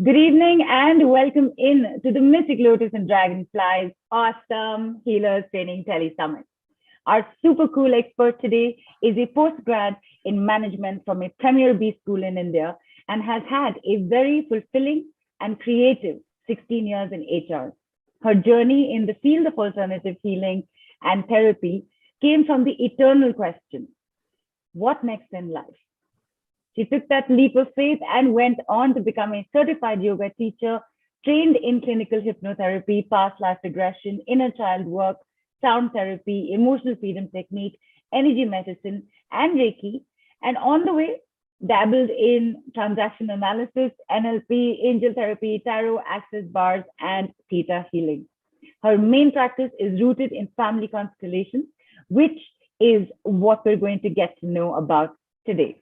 Good evening and welcome in to the Mystic Lotus and Dragonflies Awesome Healers Training Tele Summit. Our super cool expert today is a postgrad in management from a premier B school in India and has had a very fulfilling and creative 16 years in HR. Her journey in the field of alternative healing and therapy came from the eternal question, what next in life? She took that leap of faith and went on to become a certified yoga teacher, trained in clinical hypnotherapy, past life regression, inner child work, sound therapy, emotional freedom technique, energy medicine, and Reiki. And on the way, dabbled in transaction analysis, NLP, angel therapy, tarot, access bars, and theta healing. Her main practice is rooted in family constellations, which is what we're going to get to know about today.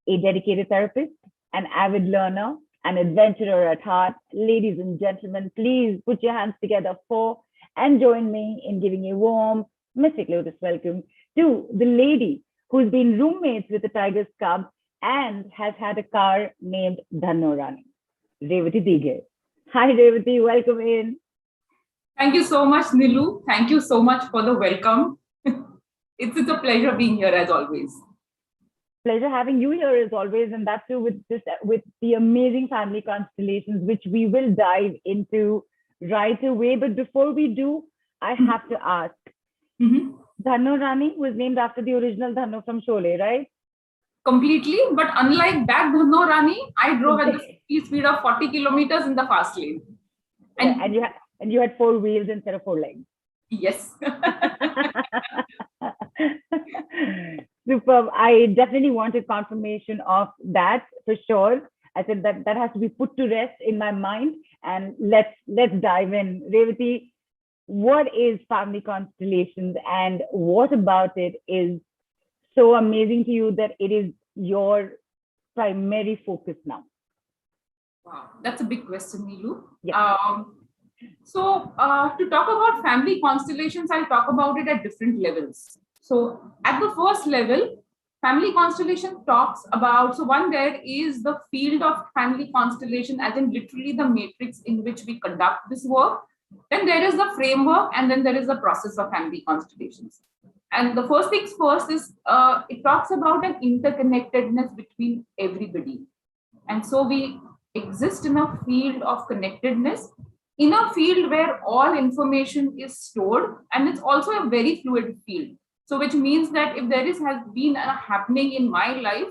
A dedicated therapist, an avid learner, an adventurer at heart. Ladies and gentlemen, please put your hands together for and join me in giving a warm Mystic Lotus welcome to the lady who's been roommates with the tiger's cub and has had a car named Dhanno Rani, Revati Dighe. Hi Revati, welcome in. Thank you so much, Nilu. Thank you so much for the welcome. It's a pleasure being here as always. Pleasure having you here as always, and that too with the amazing family constellations, which we will dive into right away. But before we do, I have to ask. Dhanno Rani was named after the original Dhanno from Sholay, right? Completely, but unlike that Dhanno Rani, I drove at the speed of 40 kilometers in the fast lane. And you had 4 wheels instead of 4 legs. Yes. Superb. I definitely wanted confirmation of that for sure. I said that has to be put to rest in my mind, and let's dive in. Revati, what is family constellations and what about it is so amazing to you that it is your primary focus now? Wow, that's a big question, Nilu. Yeah. So to talk about family constellations, I'll talk about it at different levels. So at the first level, family constellation talks about, so one there is the field of family constellation, as in literally the matrix in which we conduct this work. Then there is the framework, and then there is the process of family constellations. And the first things first is it talks about an interconnectedness between everybody. And so we exist in a field of connectedness, in a field where all information is stored, and it's also a very fluid field. So which means that if there has been a happening in my life,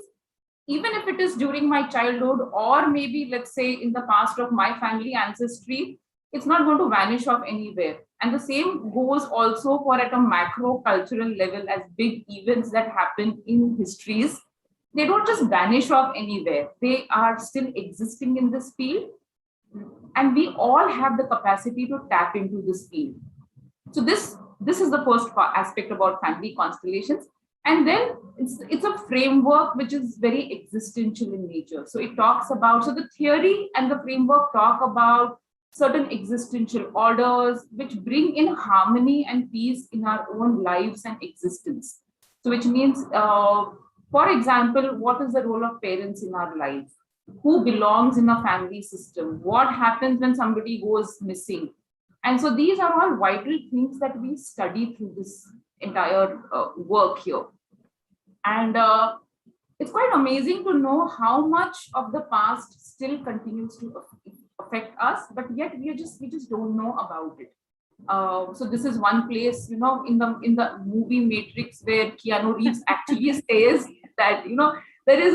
even if it is during my childhood or maybe let's say in the past of my family ancestry, it's not going to vanish off anywhere. And the same goes also for at a macro cultural level, as big events that happen in histories. They don't just vanish off anywhere. They are still existing in this field. And we all have the capacity to tap into this field. So this is the first aspect about family constellations. And then it's a framework which is very existential in nature. So it talks about, so the theory and the framework talk about certain existential orders which bring in harmony and peace in our own lives and existence. So which means, for example, what is the role of parents in our life? Who belongs in a family system? What happens when somebody goes missing? And so these are all vital things that we study through this entire work here. And it's quite amazing to know how much of the past still continues to affect us, but yet we just don't know about it. So this is one place, in the movie Matrix, where Keanu Reeves actually says that, there is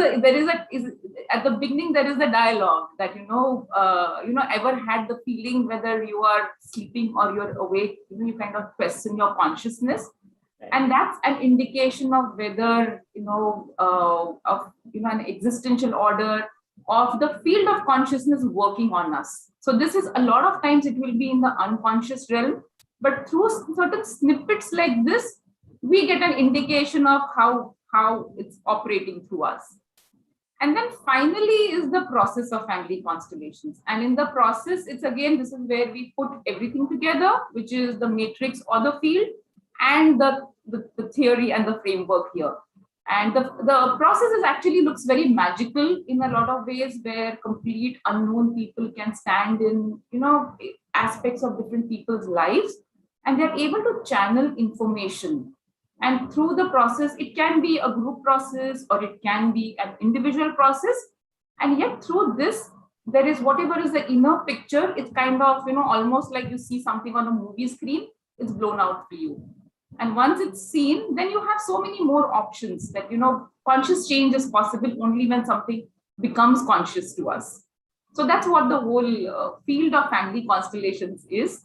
at the beginning there is a dialogue that ever had the feeling whether you are sleeping or you're awake, you kind of question your consciousness, and that's an indication of whether an existential order of the field of consciousness working on us. So this is a lot of times it will be in the unconscious realm, but through certain snippets like this, we get an indication of how it's operating through us. And then finally is the process of family constellations. And in the process, it's again, this is where we put everything together, which is the matrix or the field and the theory and the framework here. And the process is actually looks very magical in a lot of ways, where complete unknown people can stand in, aspects of different people's lives, and they're able to channel information. And through the process, it can be a group process or it can be an individual process. And yet through this, there is whatever is the inner picture, it's kind of, almost like you see something on a movie screen, it's blown out for you. And once it's seen, then you have so many more options that, conscious change is possible only when something becomes conscious to us. So that's what the whole field of family constellations is.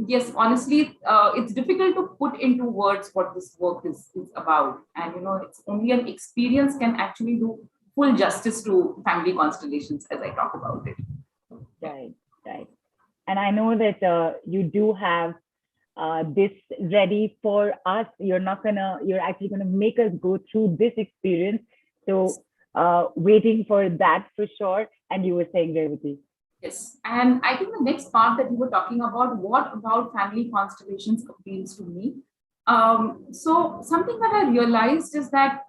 Yes, honestly, it's difficult to put into words what this work is about. And, it's only an experience can actually do full justice to family constellations as I talk about it. Right, right. And I know that you do have this ready for us. You're actually gonna make us go through this experience. So waiting for that for sure. And you were saying, Revati. Yes, and I think the next part that you were talking about, what about family constellations appeals to me? So something that I realized is that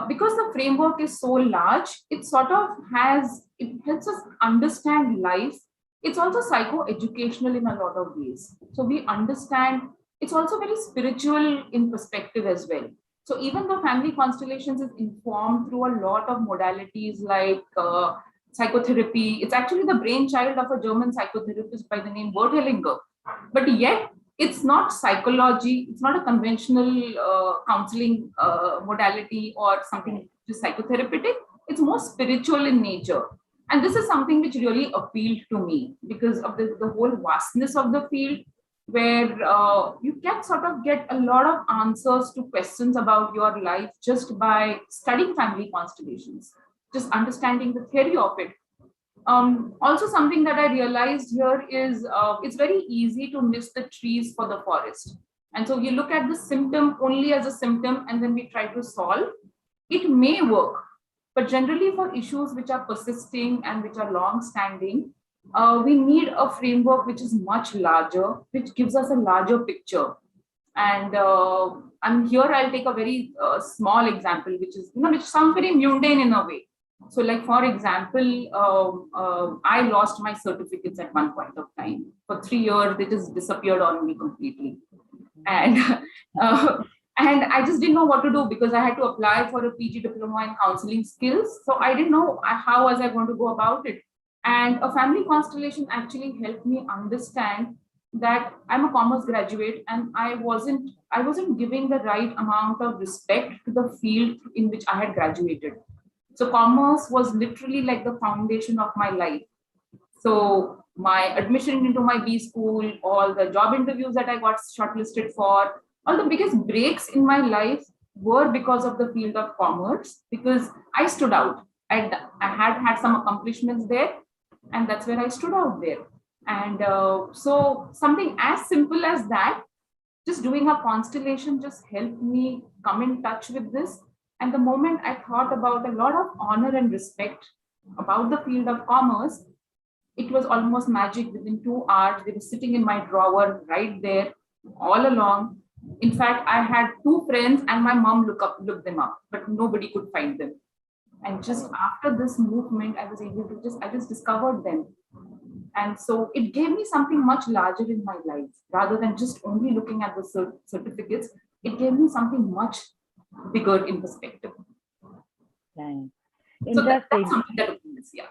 because the framework is so large, it helps us understand life. It's also psycho-educational in a lot of ways. So we understand, it's also very spiritual in perspective as well. So even though family constellations is informed through a lot of modalities like psychotherapy, it's actually the brainchild of a German psychotherapist by the name Bert Hellinger. But yet, it's not psychology, it's not a conventional counseling modality or something just psychotherapeutic. It's more spiritual in nature. And this is something which really appealed to me because of the whole vastness of the field, where you can sort of get a lot of answers to questions about your life just by studying family constellations, just understanding the theory of it. Also, something that I realized here is it's very easy to miss the trees for the forest. And so you look at the symptom only as a symptom, and then we try to solve. It may work, but generally for issues which are persisting and which are long-standing, we need a framework which is much larger, which gives us a larger picture. And here I'll take a very small example, which sounds very mundane in a way. So, like for example, I lost my certificates at one point of time. For 3 years, they just disappeared on me completely, and and I just didn't know what to do because I had to apply for a PG diploma in counseling skills. So I didn't know how was I going to go about it. And a family constellation actually helped me understand that I'm a commerce graduate and I wasn't giving the right amount of respect to the field in which I had graduated. So commerce was literally like the foundation of my life. So my admission into my B school, all the job interviews that I got shortlisted for, all the biggest breaks in my life were because of the field of commerce, because I stood out. I had some accomplishments there, and that's where I stood out there. And so something as simple as that, just doing a constellation just helped me come in touch with this. And the moment I thought about a lot of honor and respect about the field of commerce, it was almost magic. Within 2 hours, they were sitting in my drawer right there all along. In fact, I had 2 friends and my mom looked them up, but nobody could find them. And just after this movement, I was able to I just discovered them. And so it gave me something much larger in my life. Rather than just only looking at the certificates, it gave me something much bigger in perspective. Right. So that's something that appeals, yeah.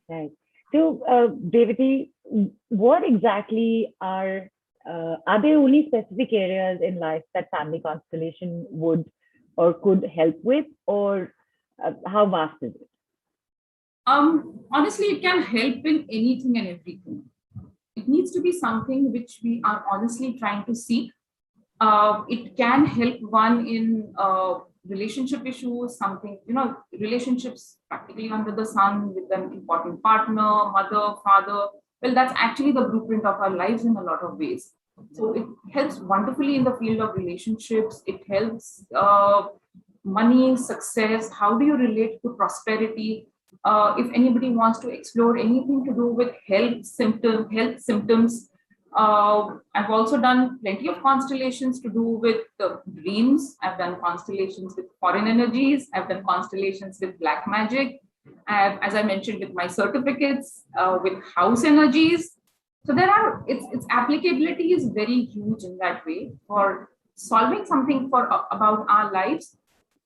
Right. So, Revati, what exactly are there only specific areas in life that family constellation would or could help with, or how vast is it? Honestly, it can help in anything and everything. It needs to be something which we are honestly trying to seek. It can help one in relationship issues, something, relationships practically under the sun with an important partner, mother, father. Well, that's actually the blueprint of our lives in a lot of ways. So it helps wonderfully in the field of relationships. It helps money, success. How do you relate to prosperity? If anybody wants to explore anything to do with health symptoms, I've also done plenty of constellations to do with dreams. I've done constellations with foreign energies. I've done constellations with black magic. As I mentioned, with my certificates, with house energies. So there are its applicability is very huge in that way for solving something for about our lives.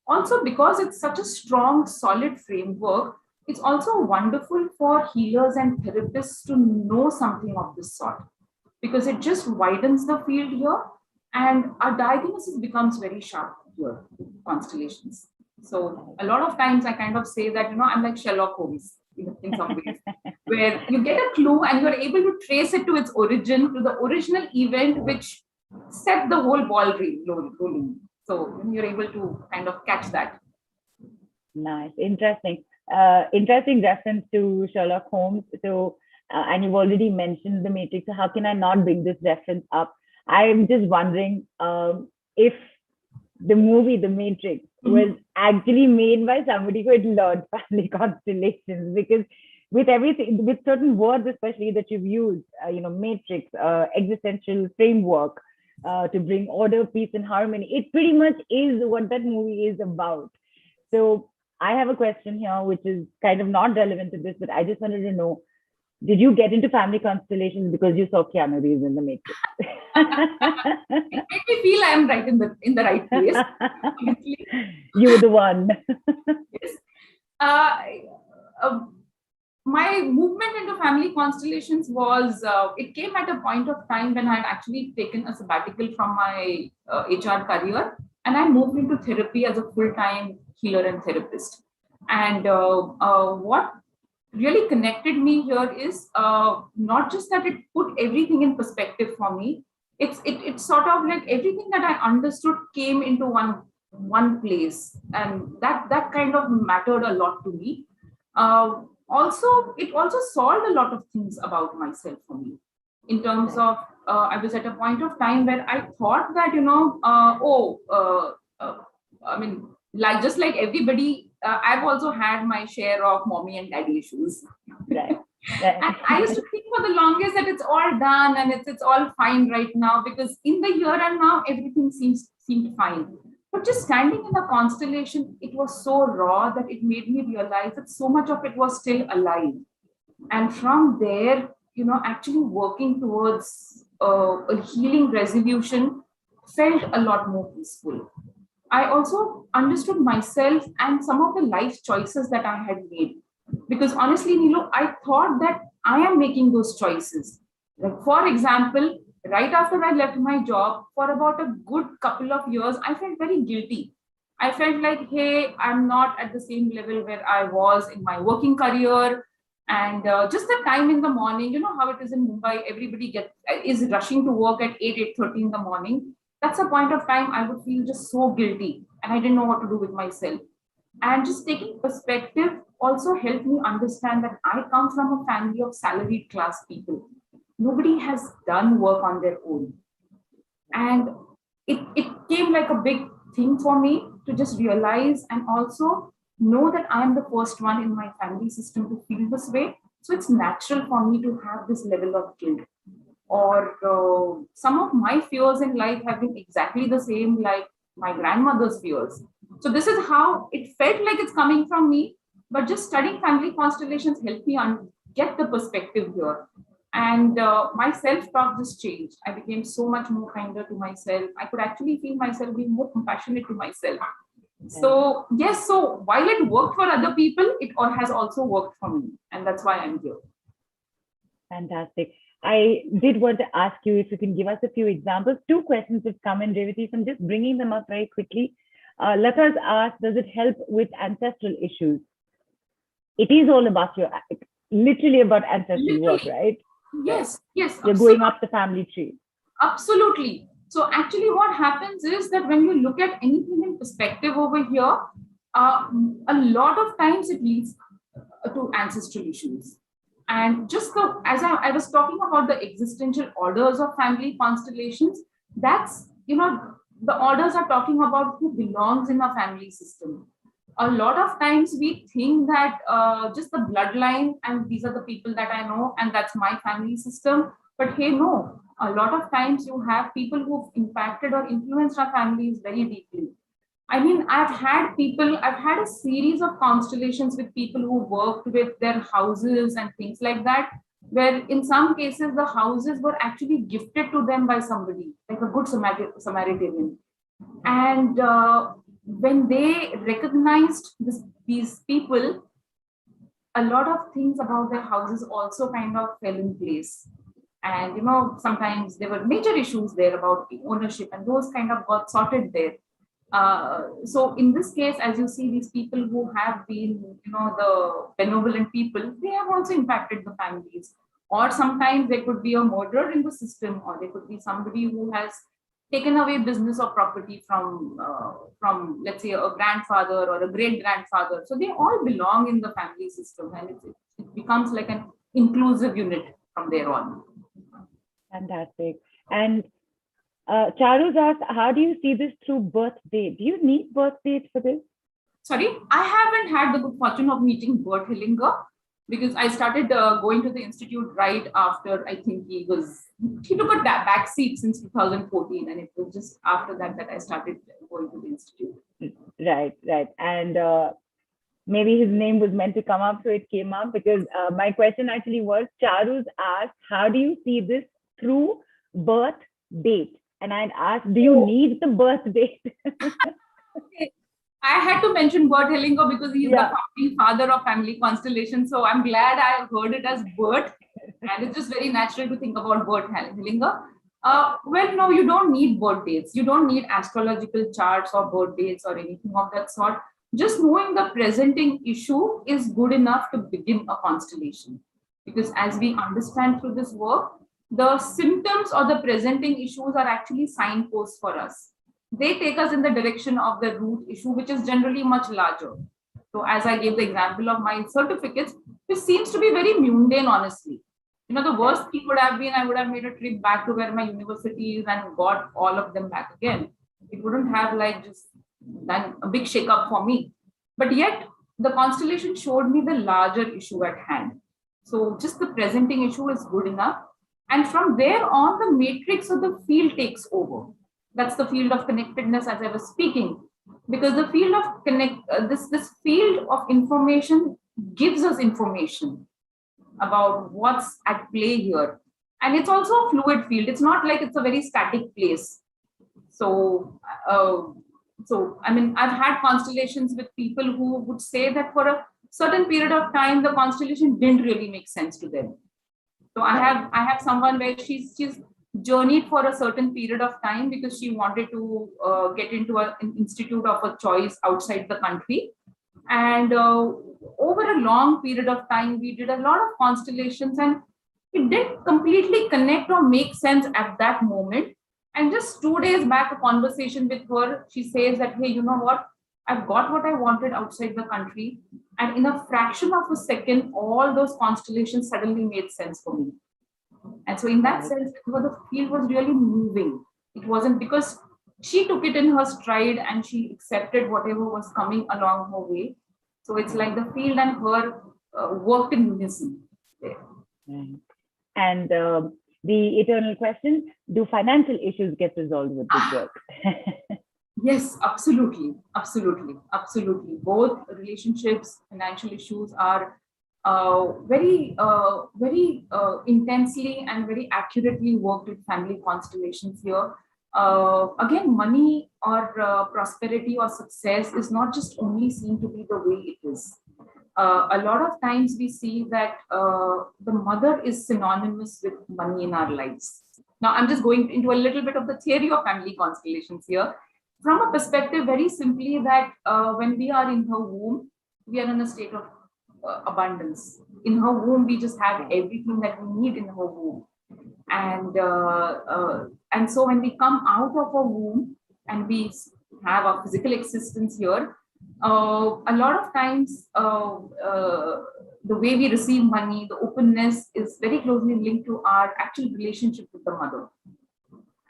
Also, because it's such a strong, solid framework, it's also wonderful for healers and therapists to know something of this sort because it just widens the field here and our diagnosis becomes very sharp here with constellations. So a lot of times I kind of say that, I'm like Sherlock Holmes in some ways, where you get a clue and you're able to trace it to its origin, to the original event which set the whole ball rolling. So you're able to kind of catch that. Nice, interesting. Interesting reference to Sherlock Holmes. So, and you've already mentioned the Matrix. So, how can I not bring this reference up? I'm just wondering if the movie The Matrix was actually made by somebody who had learned family constellations, because with everything, with certain words especially that you've used, matrix, existential framework, to bring order, peace, and harmony, it pretty much is what that movie is about. So I have a question here, which is kind of not relevant to this, but I just wanted to know, did you get into family constellations because you saw Keanu Reeves in The Matrix? It made me feel I am right in the right place. You were the one. Yes. Uh, my movement into family constellations was, it came at a point of time when I had actually taken a sabbatical from my HR career and I moved into therapy as a full-time healer and therapist. And what really connected me here is not just that it put everything in perspective for me. It's sort of like everything that I understood came into one place, and that kind of mattered a lot to me. Also, it also solved a lot of things about myself for me in terms of I was at a point of time where I thought that I mean, like just like everybody, I've also had my share of mommy and daddy issues. Right. And I used to think for the longest that it's all done and it's all fine right now because in the here and now everything seemed fine. But just standing in the constellation, it was so raw that it made me realize that so much of it was still alive. And from there, actually working towards a healing resolution felt a lot more peaceful. I also understood myself and some of the life choices that I had made. Because honestly, Nilo, I thought that I am making those choices. Like, for example, right after I left my job, for about a good couple of years, I felt very guilty. I felt like, hey, I'm not at the same level where I was in my working career. And just the time in the morning, you know how it is in Mumbai, everybody is rushing to work at 8:30 in the morning. That's a point of time I would feel just so guilty and I didn't know what to do with myself. And just taking perspective also helped me understand that I come from a family of salaried class people. Nobody has done work on their own. And it came like a big thing for me to just realize and also know that I'm the first one in my family system to feel this way. So it's natural for me to have this level of guilt. Or some of my fears in life have been exactly the same like my grandmother's fears. So this is how it felt like it's coming from me. But just studying family constellations helped me get the perspective here. And my self-talk just changed. I became so much more kinder to myself. I could actually feel myself being more compassionate to myself. So yes, so while it worked for other people, it all has also worked for me. And that's why I'm here. Fantastic. I did want to ask you if you can give us a few examples. Two questions have come in, Revati, so I'm just bringing them up very quickly. Lata's asked, does it help with ancestral issues? It is all about literally about ancestral work, right? Yes, yes. You're going up the family tree. Absolutely. So actually what happens is that when you look at anything in perspective over here, a lot of times it leads to ancestral issues. And just as I was talking about the existential orders of family constellations, that's, the orders are talking about who belongs in a family system. A lot of times we think that just the bloodline and these are the people that I know and that's my family system. But hey, no, a lot of times you have people who've impacted or influenced our families very deeply. I mean, I've had a series of constellations with people who worked with their houses and things like that, where in some cases the houses were actually gifted to them by somebody, like a good Samaritan. And when they recognized these people, a lot of things about their houses also kind of fell in place. And sometimes there were major issues there about ownership, and those kind of got sorted there. So in this case, as you see, these people who have been, the benevolent people, they have also impacted the families. Or sometimes there could be a murderer in the system, or there could be somebody who has taken away business or property from let's say a grandfather or a great grandfather. So they all belong in the family system, and it becomes like an inclusive unit from there on. Fantastic. And Charu's asked, how do you see this through birth date? Do you need birth date for this? Sorry, I haven't had the good fortune of meeting Bert Hellinger, because I started going to the institute right after, I think he took a back seat since 2014, and it was just after that I started going to the institute. Right. And maybe his name was meant to come up, so it came up, because my question actually was, Charu's asked, how do you see this through birth date? And I'd asked, do you need the birth date? I had to mention Bert Hellinger because he's the founding father of Family Constellation. So I'm glad I heard it as Bert. And it's just very natural to think about Bert Hellinger. Well, no, you don't need birth dates. You don't need astrological charts or birth dates or anything of that sort. Just knowing the presenting issue is good enough to begin a constellation. Because as we understand through this work, the symptoms or the presenting issues are actually signposts for us. They take us in the direction of the root issue, which is generally much larger. So as I gave the example of my certificates, which seems to be very mundane, honestly. The worst thing would have been I would have made a trip back to where my university is and got all of them back again. It wouldn't have just done a big shake-up for me. But yet, the constellation showed me the larger issue at hand. So just the presenting issue is good enough. And from there on, the matrix of the field takes over. That's the field of connectedness, as I was speaking, because the field of this field of information gives us information about what's at play here. And it's also a fluid field. It's not like it's a very static place. So I mean, I've had constellations with people who would say that for a certain period of time, the constellation didn't really make sense to them. So I have someone where she's journeyed for a certain period of time because she wanted to get into an institute of a choice outside the country. And over a long period of time, we did a lot of constellations, and it didn't completely connect or make sense at that moment. And just 2 days back, a conversation with her, she says that, hey, you know what? I've got what I wanted outside the country. And in a fraction of a second, all those constellations suddenly made sense for me. And so in that sense, the field was really moving. It wasn't because she took it in her stride and she accepted whatever was coming along her way. So it's like the field and her worked in unison there. And the eternal question, do financial issues get resolved with this work? Yes, absolutely. Both relationships, financial issues are very intensely and very accurately worked with family constellations here. Again, money or prosperity or success is not just only seen to be the way it is. A lot of times we see that the mother is synonymous with money in our lives. Now, I'm just going into a little bit of the theory of family constellations here. From a perspective, very simply, that when we are in her womb, we are in a state of abundance. In her womb, we just have everything that we need in her womb. And so when we come out of her womb and we have a physical existence here, a lot of times the way we receive money, the openness is very closely linked to our actual relationship with the mother.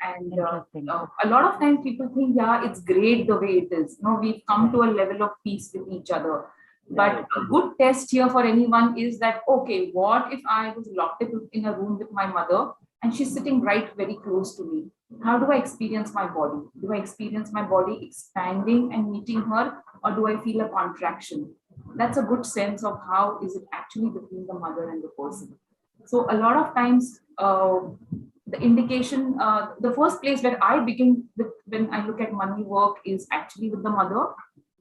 And a lot of times people think, yeah, it's great the way it is. We've come to a level of peace with each other. But a good test here for anyone is that, okay, what if I was locked up in a room with my mother and she's sitting right very close to me. How do I experience my body? Do I experience my body expanding and meeting her, or do I feel a contraction? That's a good sense of how is it actually between the mother and the person. So a lot of times, the indication, the first place where I begin with when I look at money work is actually with the mother.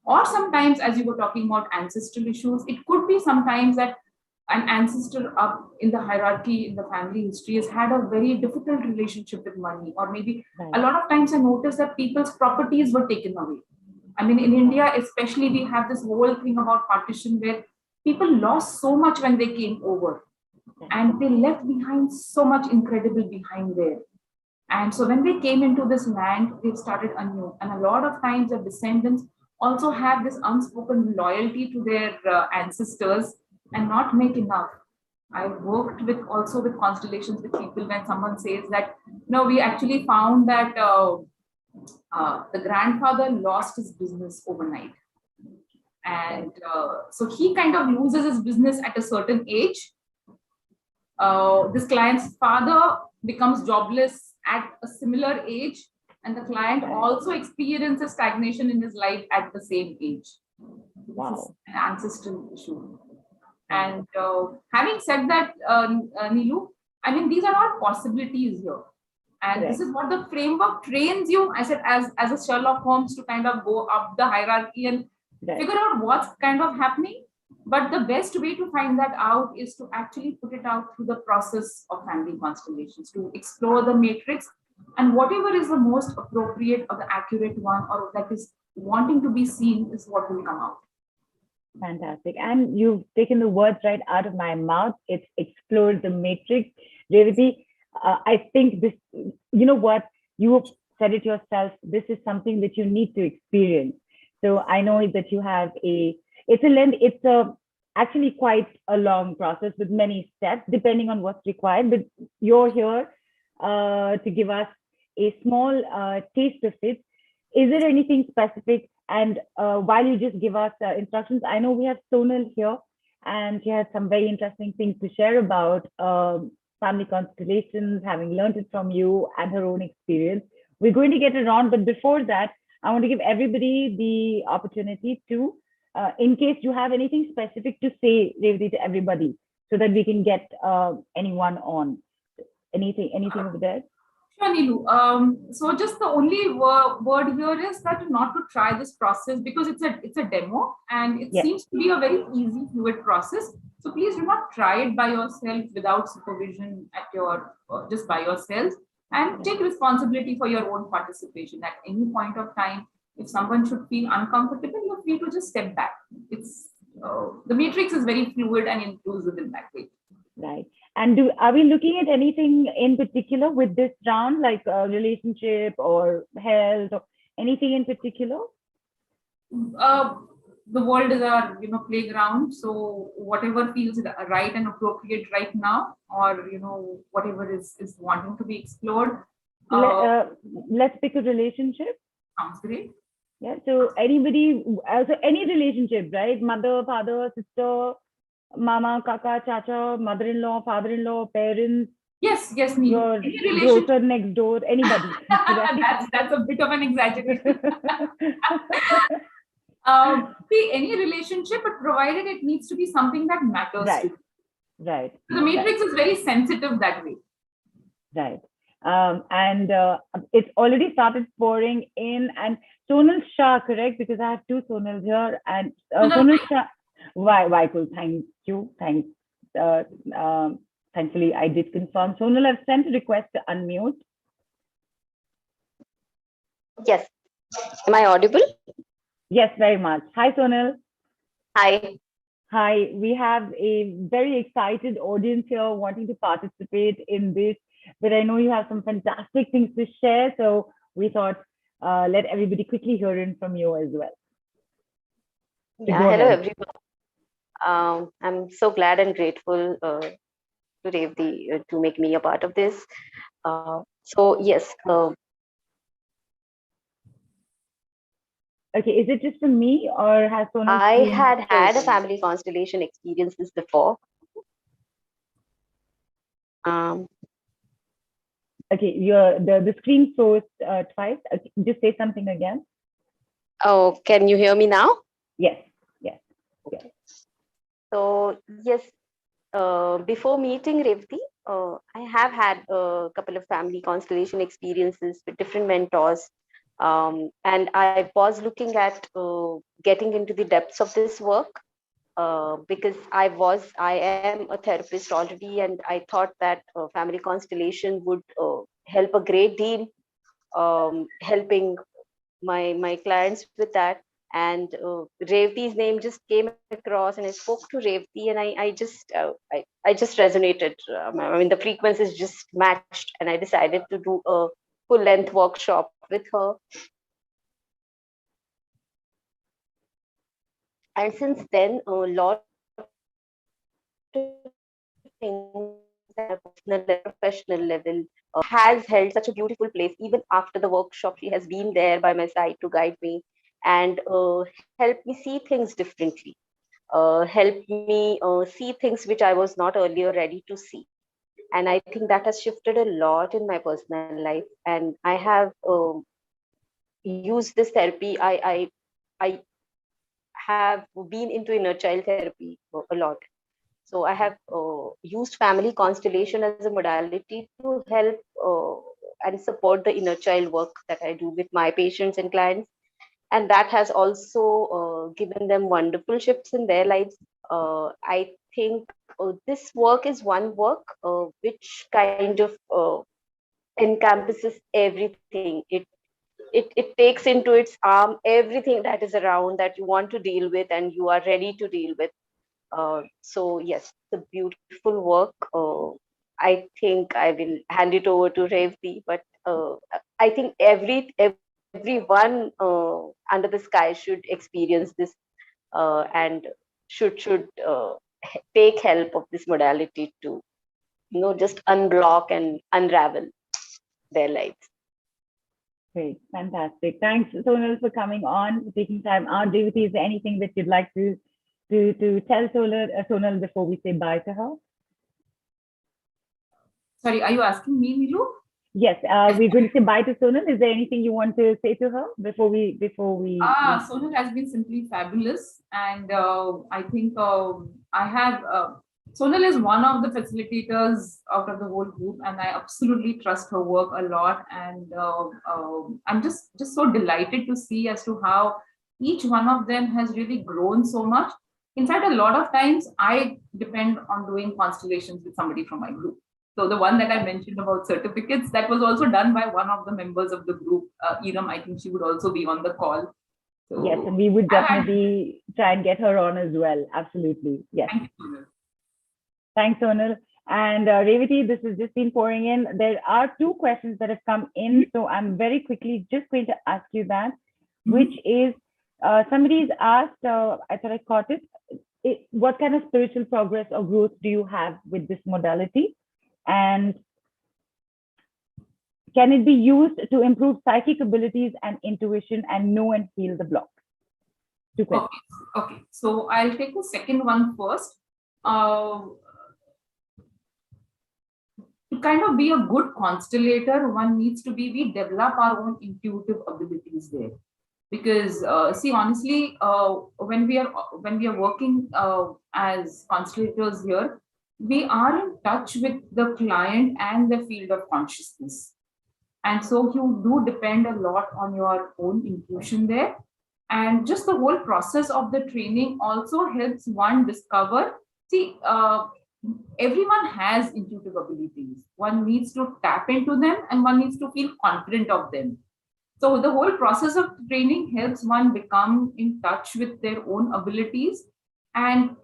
Or sometimes, as you were talking about ancestral issues, it could be sometimes that an ancestor up in the hierarchy in the family history has had a very difficult relationship with money, or maybe a lot of times I notice that people's properties were taken away. I mean, in India especially, we have this whole thing about partition where people lost so much when they came over, and they left behind so much incredible behind there. And so when they came into this land, they started anew. And a lot of times the descendants also have this unspoken loyalty to their ancestors and not make enough. I've worked with also with constellations with people when someone says that, no, we actually found that the grandfather lost his business overnight. And so he kind of loses his business at a certain age. This client's father becomes jobless at a similar age, and the client also experiences stagnation in his life at the same age. Wow. This is an ancestral issue. And having said that, Neelu, I mean, these are all possibilities here. And this is what the framework trains you, I said, as a Sherlock Holmes, to kind of go up the hierarchy and figure out what's kind of happening. But the best way to find that out is to actually put it out through the process of family constellations, to explore the matrix, and whatever is the most appropriate or the accurate one, or that is wanting to be seen, is what will come out. Fantastic. And you've taken the words right out of my mouth. It's explore the matrix. Revati, I think this, you know what, you have said it yourself, this is something that you need to experience. So I know that you have it's actually quite a long process with many steps depending on what's required, but you're here to give us a small taste of it. Is there anything specific? And while you just give us instructions, I know we have Sonal here, and she has some very interesting things to share about family constellations, having learned it from you and her own experience. We're going to get it on, but before that, I want to give everybody the opportunity to, in case you have anything specific to say, Revati, to everybody, so that we can get anyone on. Anything over there? Sure, Neelu. So just the only word here is that not to try this process, because it's a demo and it seems to be a very easy, fluid process. So please do not try it by yourself without supervision at your just by yourself, and take responsibility for your own participation. At any point of time, if someone should feel uncomfortable, you're free to just step back. It's the matrix is very fluid and inclusive in that way. Right. And are we looking at anything in particular with this round, like a relationship or health or anything in particular? The world is our playground. So whatever feels right and appropriate right now, or whatever is wanting to be explored. Let's pick a relationship. Sounds great. Yeah. So anybody, so any relationship, right? Mother, father, sister, mama, kaka, chacha, mother-in-law, father-in-law, parents. Yes, your daughter next door, anybody. That's a bit of an exaggeration. See, any relationship, but provided it needs to be something that matters to you. Right. The matrix is very sensitive that way. Right. And it's already started pouring in. And Sonal Shah, correct? Because I have two Sonals here. And Sonal Shah. Why? Cool. Thank you. Thanks. Thankfully, I did confirm. Sonal, I've sent a request to unmute. Yes. Am I audible? Yes, very much. Hi, Sonal. Hi. Hi. We have a very excited audience here wanting to participate in this, but I know you have some fantastic things to share. So we thought let everybody quickly hear in from you as well. Yeah, hello, everyone. I'm so glad and grateful to Revati to make me a part of this. So yes. Okay, is it just for me, or has Sonal? I had a family constellation experiences before. Okay, the screen froze twice. Just say something again. Oh, can you hear me now? Yes, yes, yes. Okay. So yes, before meeting Revati, I have had a couple of family constellation experiences with different mentors. And I was looking at getting into the depths of this work because I am a therapist already, and I thought that family constellation would help a great deal, helping my clients with that. And Revati's name just came across, and I spoke to Revati, and I just resonated. I mean, the frequencies just matched, and I decided to do a full length workshop with her. And since then, a lot of things at a personal and professional level has held such a beautiful place. Even after the workshop, she has been there by my side to guide me and help me see things differently, help me see things which I was not earlier ready to see. And I think that has shifted a lot in my personal life. And I have used this therapy. I have been into inner child therapy a lot. So I have used family constellation as a modality to help and support the inner child work that I do with my patients and clients. And that has also given them wonderful shifts in their lives. I think this work is one work which kind of encompasses everything. It takes into its arm everything that is around that you want to deal with and you are ready to deal with. So yes, it's a beautiful work. I think I will hand it over to Revati, but I think everyone under the sky should experience this and should take help of this modality to just unblock and unravel their lives. Great, fantastic. Thanks, Sonal, for coming on, for taking time out. Revati, is there anything that you'd like to tell Sonal before we say bye to her? Sorry, are you asking me, Nilu? Yes, we're going to say bye to Sonal. Is there anything you want to say to her before we? Sonal has been simply fabulous, and I think I have. Sonal is one of the facilitators out of the whole group, and I absolutely trust her work a lot. And I'm just so delighted to see as to how each one of them has really grown so much. In fact, a lot of times I depend on doing constellations with somebody from my group. So the one that I mentioned about certificates, that was also done by one of the members of the group. Iram, I think she would also be on the call. So, yes, and we would definitely try and get her on as well. Absolutely. Yes. Thanks, Sonal. And Revati, this has just been pouring in. There are two questions that have come in. So I'm very quickly just going to ask you that, which is somebody's asked, I thought I caught it, what kind of spiritual progress or growth do you have with this modality? And can it be used to improve psychic abilities and intuition and know and heal the block? Two questions. Okay. So I'll take the second one first. To kind of be a good constellator, one needs to we develop our own intuitive abilities there. Because see, honestly, when we are working as constellators here, we are in touch with the client and the field of consciousness. And so you do depend a lot on your own intuition there. And just the whole process of the training also helps one discover, see, everyone has intuitive abilities. One needs to tap into them and one needs to feel confident of them. So the whole process of training helps one become in touch with their own abilities. And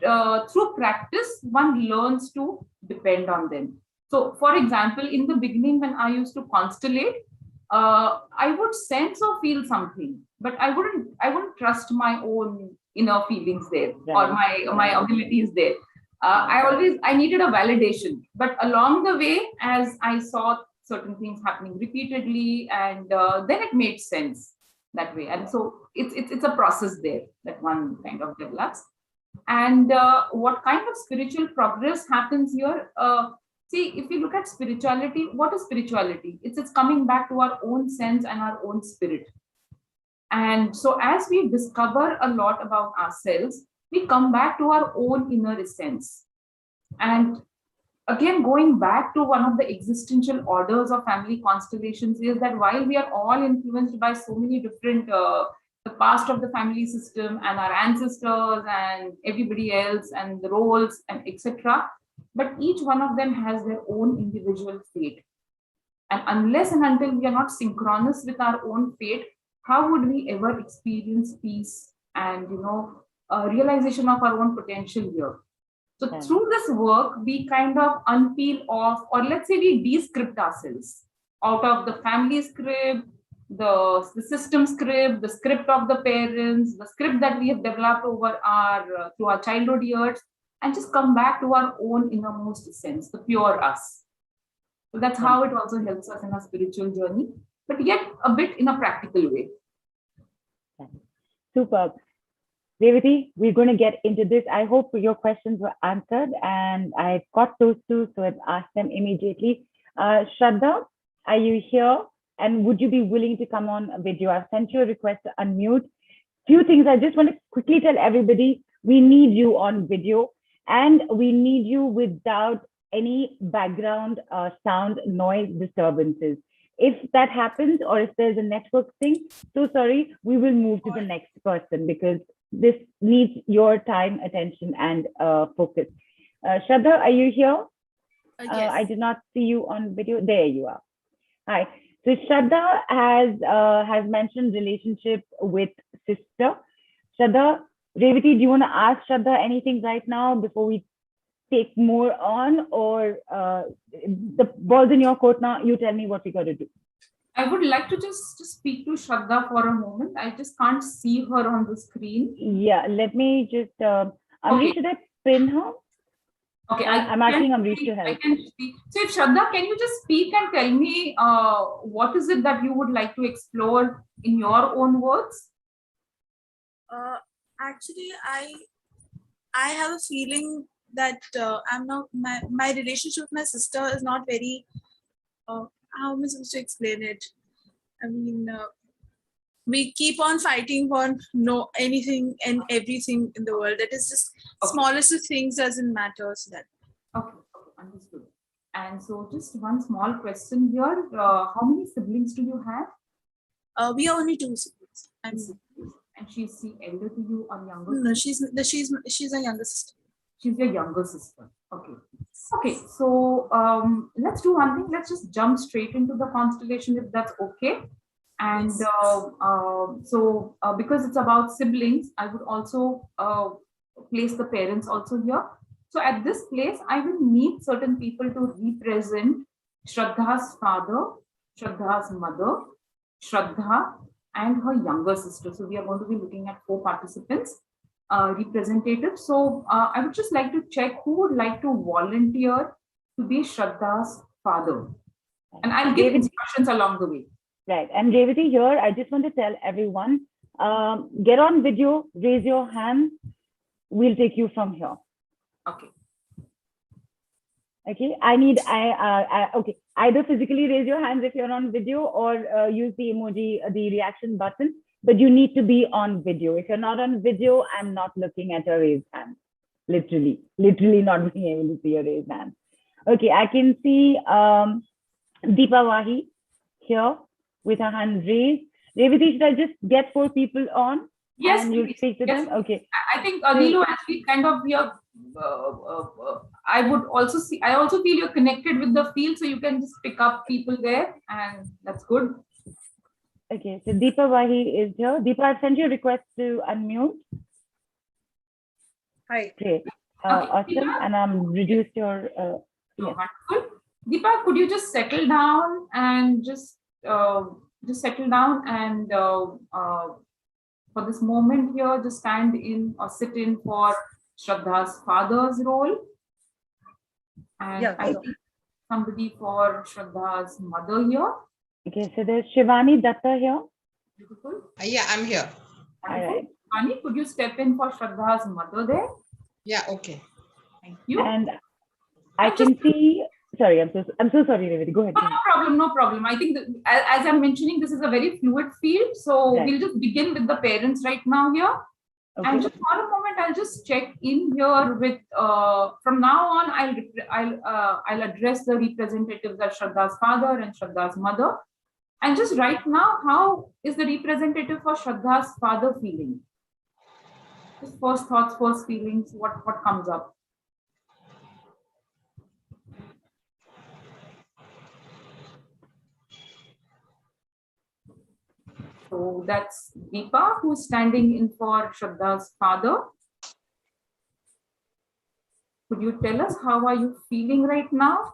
through practice, one learns to depend on them. So for example, in the beginning, when I used to constellate, I would sense or feel something, but I wouldn't trust my own inner feelings there, right, or my abilities there. I needed a validation, but along the way, as I saw certain things happening repeatedly, and then it made sense that way. And so it's a process there that one kind of develops. And what kind of spiritual progress happens here? See, if you look at spirituality, what is spirituality? It's coming back to our own sense and our own spirit. And so as we discover a lot about ourselves, we come back to our own inner essence. And again, going back to one of the existential orders of family constellations is that while we are all influenced by so many different, the past of the family system and our ancestors and everybody else and the roles and etc., but each one of them has their own individual fate. And unless and until we are not synchronous with our own fate, how would we ever experience peace and realization of our own potential here? So through this work, we kind of unpeel off, or let's say we descript ourselves out of the family script, the system script, the script of the parents, the script that we have developed over our through our childhood years, and just come back to our own innermost sense, the pure us. So that's how it also helps us in our spiritual journey, but yet a bit in a practical way. Superb. Revati, we're going to get into this. I hope your questions were answered, and I've got those two, so I've asked them immediately. Shraddha, are you here? And would you be willing to come on video? I've sent you a request to unmute. Few things I just want to quickly tell everybody. We need you on video, and we need you without any background sound, noise, disturbances. If that happens, or if there's a network thing, so sorry, we will move to the next person because this needs your time, attention, and focus. Shraddha, are you here? Yes. I did not see you on video. There you are. Hi. So Shraddha has mentioned relationship with sister. Shraddha, Revati, do you want to ask Shraddha anything right now before we take more on, or the ball's in your court now? You tell me what we got to do. I would like to just speak to Shraddha for a moment. I just can't see her on the screen. Yeah, let me just, Amrish, Okay. should I pin her? Okay, I'm asking Amrish to help. I can speak. So if Shraddha, can you just speak and tell me what is it that you would like to explore in your own words? Actually, I have a feeling that I'm not my relationship with my sister is not very. How am I supposed to explain it? I mean, we keep on fighting for anything and everything in the world. That is just smallest of things doesn't matter. So that. Okay, understood. And so just one small question here. How many siblings do you have? We are only two siblings. And she's the elder to you or younger? No, she's a younger sister. She's your younger sister. Okay. Okay. So let's do one thing. Let's just jump straight into the constellation if that's okay. And because it's about siblings, I would also place the parents also here. So at this place, I will need certain people to represent Shraddha's father, Shraddha's mother, Shraddha, and her younger sister. So we are going to be looking at 4 participants, representatives. So I would just like to check who would like to volunteer to be Shraddha's father. And I'll give instructions along the way. Right. And Revati here, I just want to tell everyone, get on video, raise your hand. We'll take you from here. Okay. Okay. Okay. Either physically raise your hands if you're on video, or use the emoji, the reaction button, but you need to be on video. If you're not on video, I'm not looking at your raised hand. Literally not being able to see your raised hand. Okay. I can see Deepa Wahi here with her hand raised. Revati, should I just get 4 people on? Yes, and you speak to them? Okay. I think Nilu, as we kind of I also feel you're connected with the field, so you can just pick up people there, and that's good. Okay, so Deepa Wahi is here. Deepa, I've sent you a request to unmute. Hi. Great. Okay, awesome. Deepa? And reduced your Yeah. Wonderful. Deepa, could you just settle down and just settle down and for this moment here, just stand in or sit in for Shraddha's father's role. And I think somebody for Shraddha's mother here. Okay, so there's Shivani Datta here. Beautiful. Yeah, I'm here. All right. Shivani, could you step in for Shraddha's mother there? Yeah, okay. Thank you. And I can see Sorry, I'm so sorry, Revati. Go ahead. No, no problem, no problem. I think that, as I'm mentioning, this is a very fluid field. So Right. we'll just begin with the parents right now here. Okay. And just for a moment, I'll just check in here with, from now on, I'll address the representatives as Shraddha's father and Shraddha's mother. And just right now, how is the representative for Shraddha's father feeling? Just first thoughts, first feelings, what comes up? So that's Deepa, who's standing in for Shraddha's father. Could you tell us how are you feeling right now?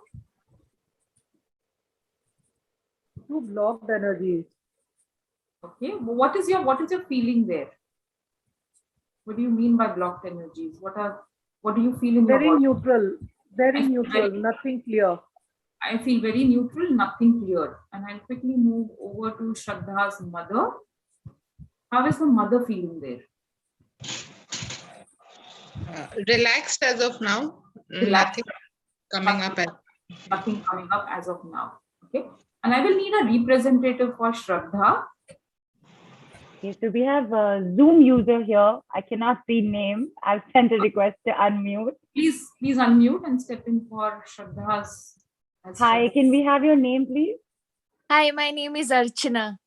Two blocked energies. Okay, what is your feeling there? What do you mean by blocked energies? What do you feel in Very your body? neutral. Very neutral. Nothing clear. I feel very neutral, nothing clear. And I'll quickly move over to Shraddha's mother. How is the mother feeling there? Relaxed as of now. Relaxed. Nothing coming up Nothing coming up as as of now. Okay. And I will need a representative for Shraddha. Okay, so we have a Zoom user here. I cannot see name. I've sent a request to unmute. Please unmute and step in for Shraddha's. Hi, can we have your name, please? Hi, my name is Archana.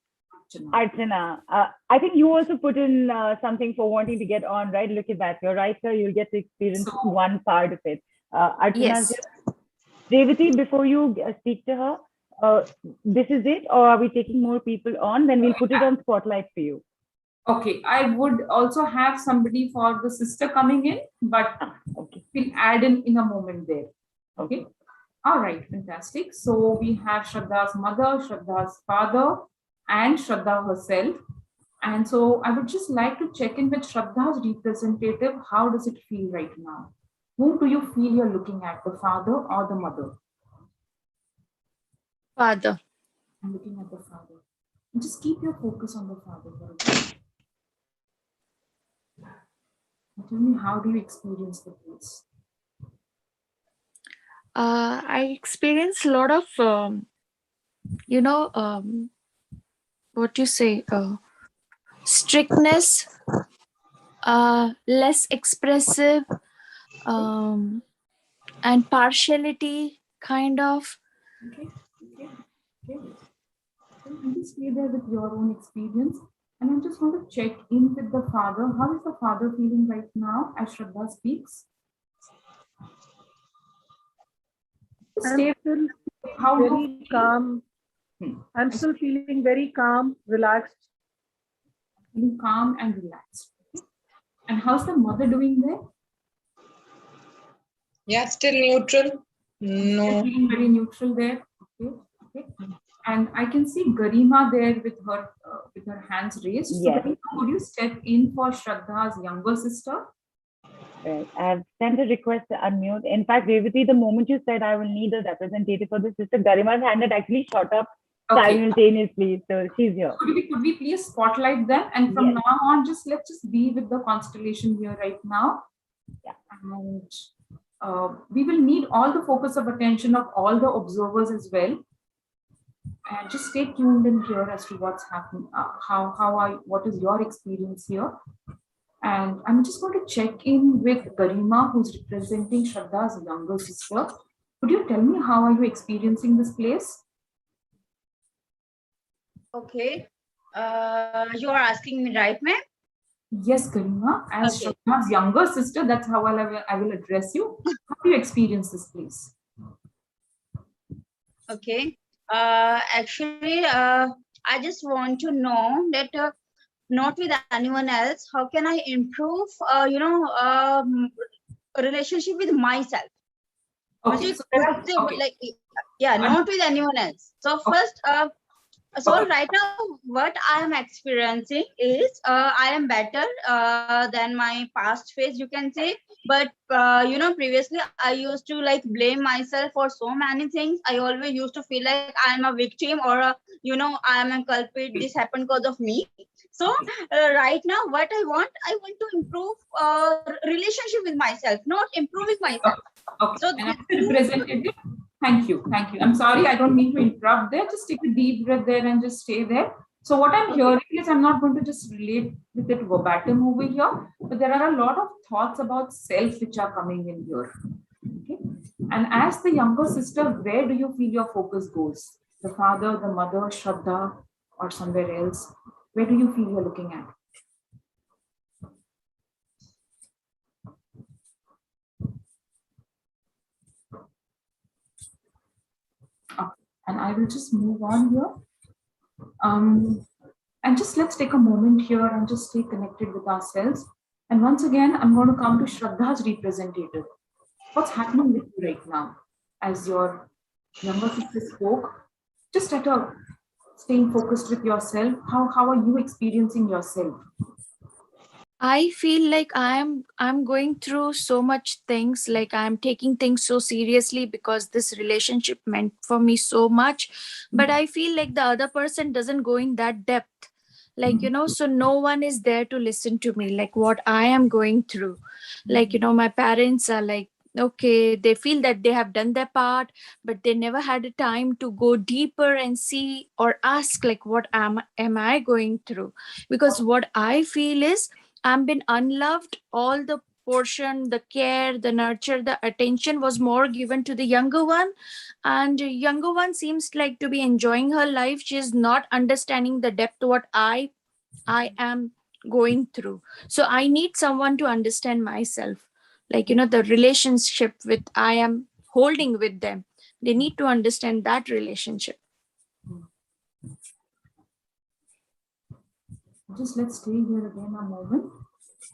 Archana. I think you also put in something for wanting to get on, right? Look at that. You're right, sir. You'll get to experience one part of it. Archana, Yes. Revati, before you speak to her, this is it, or are we taking more people on? Then we'll put it on spotlight for you. Okay, I would also have somebody for the sister coming in, but Okay. we'll add in a moment there. Okay. All right, fantastic. So we have Shraddha's mother, Shraddha's father, and Shraddha herself. And so I would just like to check in with Shraddha's representative. How does it feel right now? Whom do you feel you're looking at, the father or the mother? Father. I'm looking at the father. And just keep your focus on the father for a bit. Tell me, how do you experience the place? I experienced a lot of, what you say, strictness, less expressive, and partiality, kind of. Okay. So you just stay there with your own experience. And I just want to check in with the father. How is the father feeling right now as Shraddha speaks? I'm still How you very feel? calm. I'm still feeling very calm, relaxed. Feeling calm and relaxed. Okay. And how's the mother doing there? Yeah, still neutral. No. Feeling very neutral there. Okay. And I can see Garima there with her hands raised. So Yes. Garima, could you step in for Shraddha's younger sister? Right. I've sent a request to unmute. In fact, Revati, the moment you said I will need a representative for the sister, Garima's hand had actually shot up simultaneously. So she's here. Could we please spotlight them? And from Yes. now on, let's just be with the constellation here right now. Yeah. And we will need all the focus of attention of all the observers as well. And just stay tuned in here as to what's happening. What is your experience here? And I'm just going to check in with Garima, who's representing Shraddha's younger sister. Could you tell me how are you experiencing this place? Okay. You are asking me, right, ma'am? Yes, Garima. As Okay. Shraddha's younger sister, that's how I will address you. How do you experience this place? Okay. Actually, I just want to know that not with anyone else, how can I improve, relationship with myself? Okay. Not with anyone else. So first, right now, what I am experiencing is I am better than my past phase, you can say. But previously I used to blame myself for so many things. I always used to feel like I am a victim or I am a culprit. This happened because of me. So right now, what I want to improve relationship with myself, not improving myself. Okay. So and as a representative, Thank you. Thank you. I'm sorry, I don't mean to interrupt there. Just take a deep breath there and just stay there. So what I'm hearing is, I'm not going to just relate with it verbatim over here, but there are a lot of thoughts about self which are coming in here. Okay. And as the younger sister, where do you feel your focus goes? The father, the mother, Shraddha, or somewhere else? Where do you feel you're looking at? And I will just move on here. And just let's take a moment here and just stay connected with ourselves. And once again, I'm going to come to Shraddha's representative. What's happening with you right now? As your younger sister spoke, just at a staying focused with yourself, how are you experiencing yourself? I feel like I'm going through so much things, like I'm taking things so seriously because this relationship meant for me so much, but I feel like the other person doesn't go in that depth, like, you know, so no one is there to listen to me, like what I am going through. Like, you know, my parents are like, okay, they feel that they have done their part, but they never had a time to go deeper and see or ask, like, what am I going through? Because what I feel is I'm been unloved. All the portion, the care, the nurture, the attention was more given to the younger one. And younger one seems like to be enjoying her life. She's not understanding the depth what I am going through. So I need someone to understand myself. Like, you know, the relationship with I am holding with them. They need to understand that relationship. Just let's stay here again a moment.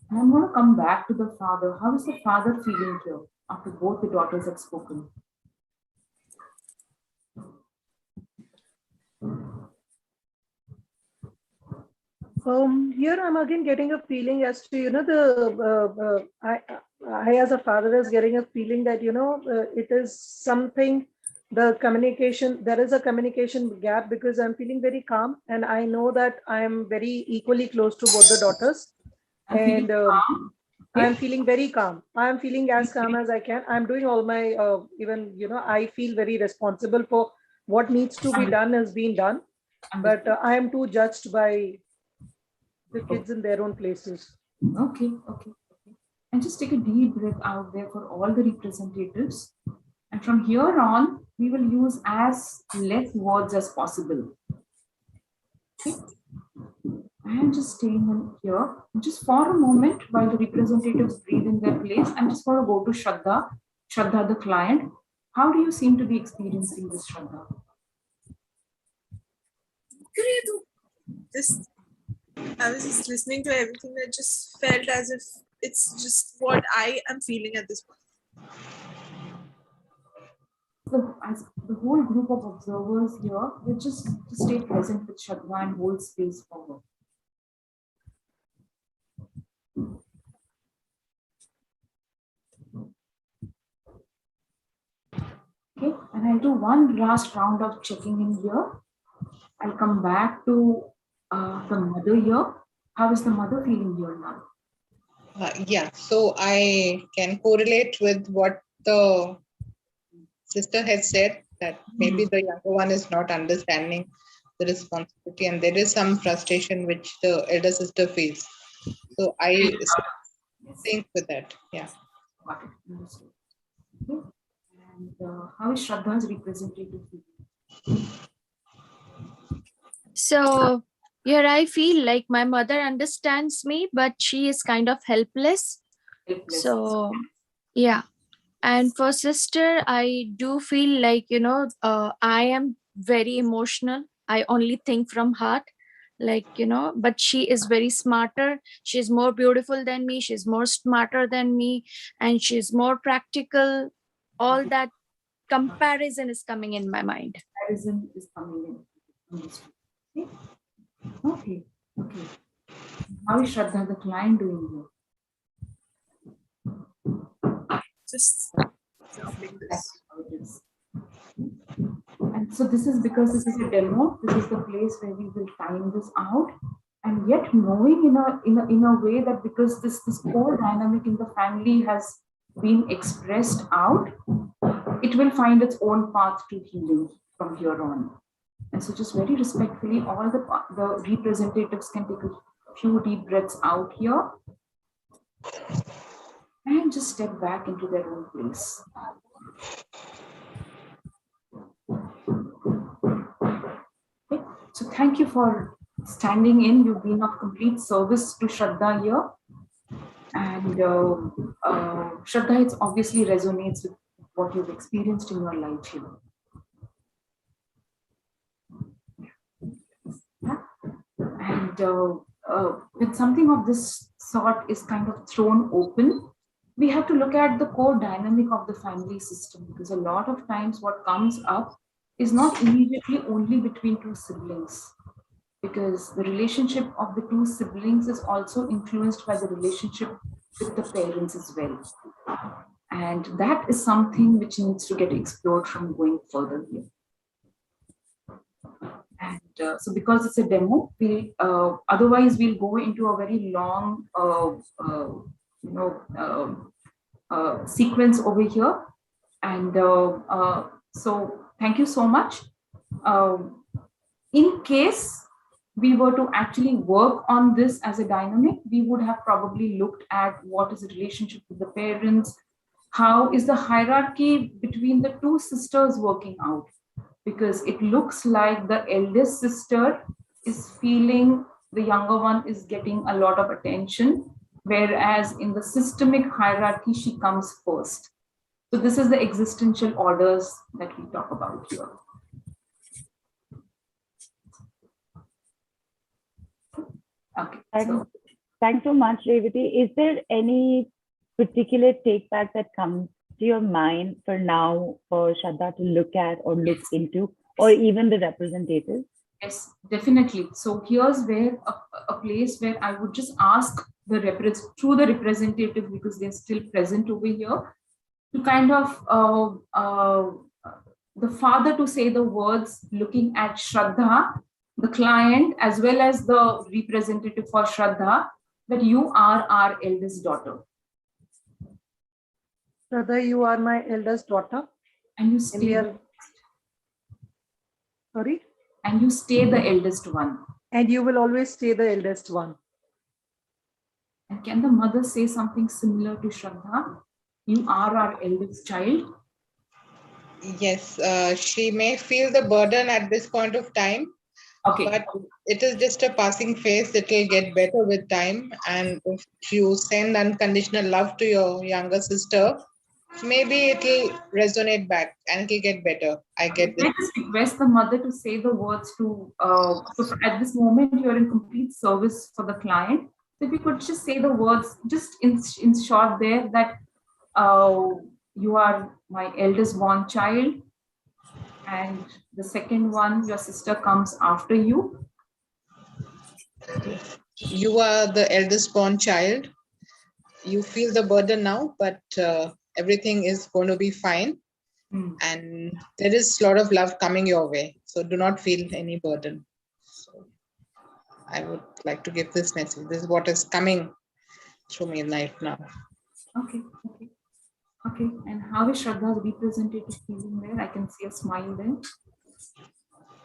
And I'm going to come back to the father. How is the father feeling here after both the daughters have spoken? Here I'm again getting a feeling as to, you know, I as a father is getting a feeling that, you know, it is something, the communication, there is a communication gap, because I'm feeling very calm and I know that I am very equally close to both the daughters. And I'm feeling very calm. I'm feeling as calm as I can. I'm doing all my, even, you know, I feel very responsible for what needs to be done is being done. But I am too judged by the kids in their own places. Okay. And just take a deep breath out there for all the representatives. And from here on, we will use as less words as possible. Okay. I'm just staying in here. Just for a moment, while the representatives breathe in their place, I'm just going to go to Shraddha. Shraddha, the client. How do you seem to be experiencing this, Shraddha? I was just listening to everything. I just felt as if it's just what I am feeling at this point. So as the whole group of observers here, we just stay present with Shraddha and hold space for her. Okay, and I'll do one last round of checking in here. I'll come back to the mother here. How is the mother feeling here now? Yeah, so I can correlate with what the sister has said, that maybe the younger one is not understanding the responsibility and there is some frustration which the elder sister feels. So I think with that, yeah. Got it. Understood. Okay. And how is Shraddha's representative feeling? So here I feel like my mother understands me, but she is kind of helpless. So yeah. And for sister, I do feel like, you know, I am very emotional. I only think from heart, like, you know, but she is very smarter. She's more beautiful than me. She's more smarter than me. And she's more practical. All that comparison is coming in my mind. Comparison is coming in. Okay. How is Shraddha, the client, doing here? Just feeling this. And so this is because this is a demo. This is the place where we will time this out, and yet knowing in a way that because this core dynamic in the family has been expressed out, it will find its own path to healing from here on. And so just very respectfully, all the representatives can take a few deep breaths out here and just step back into their own place. Okay. So thank you for standing in. You've been of complete service to Shraddha here. And Shraddha, it obviously resonates with what you've experienced in your life here. And when something of this sort is kind of thrown open, we have to look at the core dynamic of the family system, because a lot of times what comes up is not immediately only between two siblings, because the relationship of the two siblings is also influenced by the relationship with the parents as well. And that is something which needs to get explored from going further here. And so because it's a demo, we otherwise we'll go into a very long sequence over here. And so thank you so much. In case we were to actually work on this as a dynamic, we would have probably looked at what is the relationship with the parents, how is the hierarchy between the two sisters working out, because it looks like the eldest sister is feeling the younger one is getting a lot of attention, whereas in the systemic hierarchy, she comes first. So this is the existential orders that we talk about here. Okay. Thanks so much, Revati. Is there any particular take back that comes to your mind for now for Shraddha to look at or look into, or even the representatives? Yes, definitely. So here's where a place where I would just ask the representative, because they're still present over here, to kind of the father to say the words looking at Shraddha, the client, as well as the representative for Shraddha, that you are our eldest daughter. Shraddha, you are my eldest daughter. And you stay. Sorry? And you stay the eldest one. And you will always stay the eldest one. And can the mother say something similar to Shraddha? You are our eldest child. Yes, she may feel the burden at this point of time. Okay. But it is just a passing phase. It will get better with time. And if you send unconditional love to your younger sister, maybe it will resonate back and it will get better. I get this. I just request the mother to say the words to, so at this moment, you're in complete service for the client. So if you could just say the words, just in short there, that you are my eldest born child. And the second one, your sister comes after you. You are the eldest born child. You feel the burden now, but everything is going to be fine. And there is a lot of love coming your way. So do not feel any burden. So I would like to give this message. This is what is coming through me right now. Okay. Okay, and how is Shraddha's representative feeling there? I can see a smile there.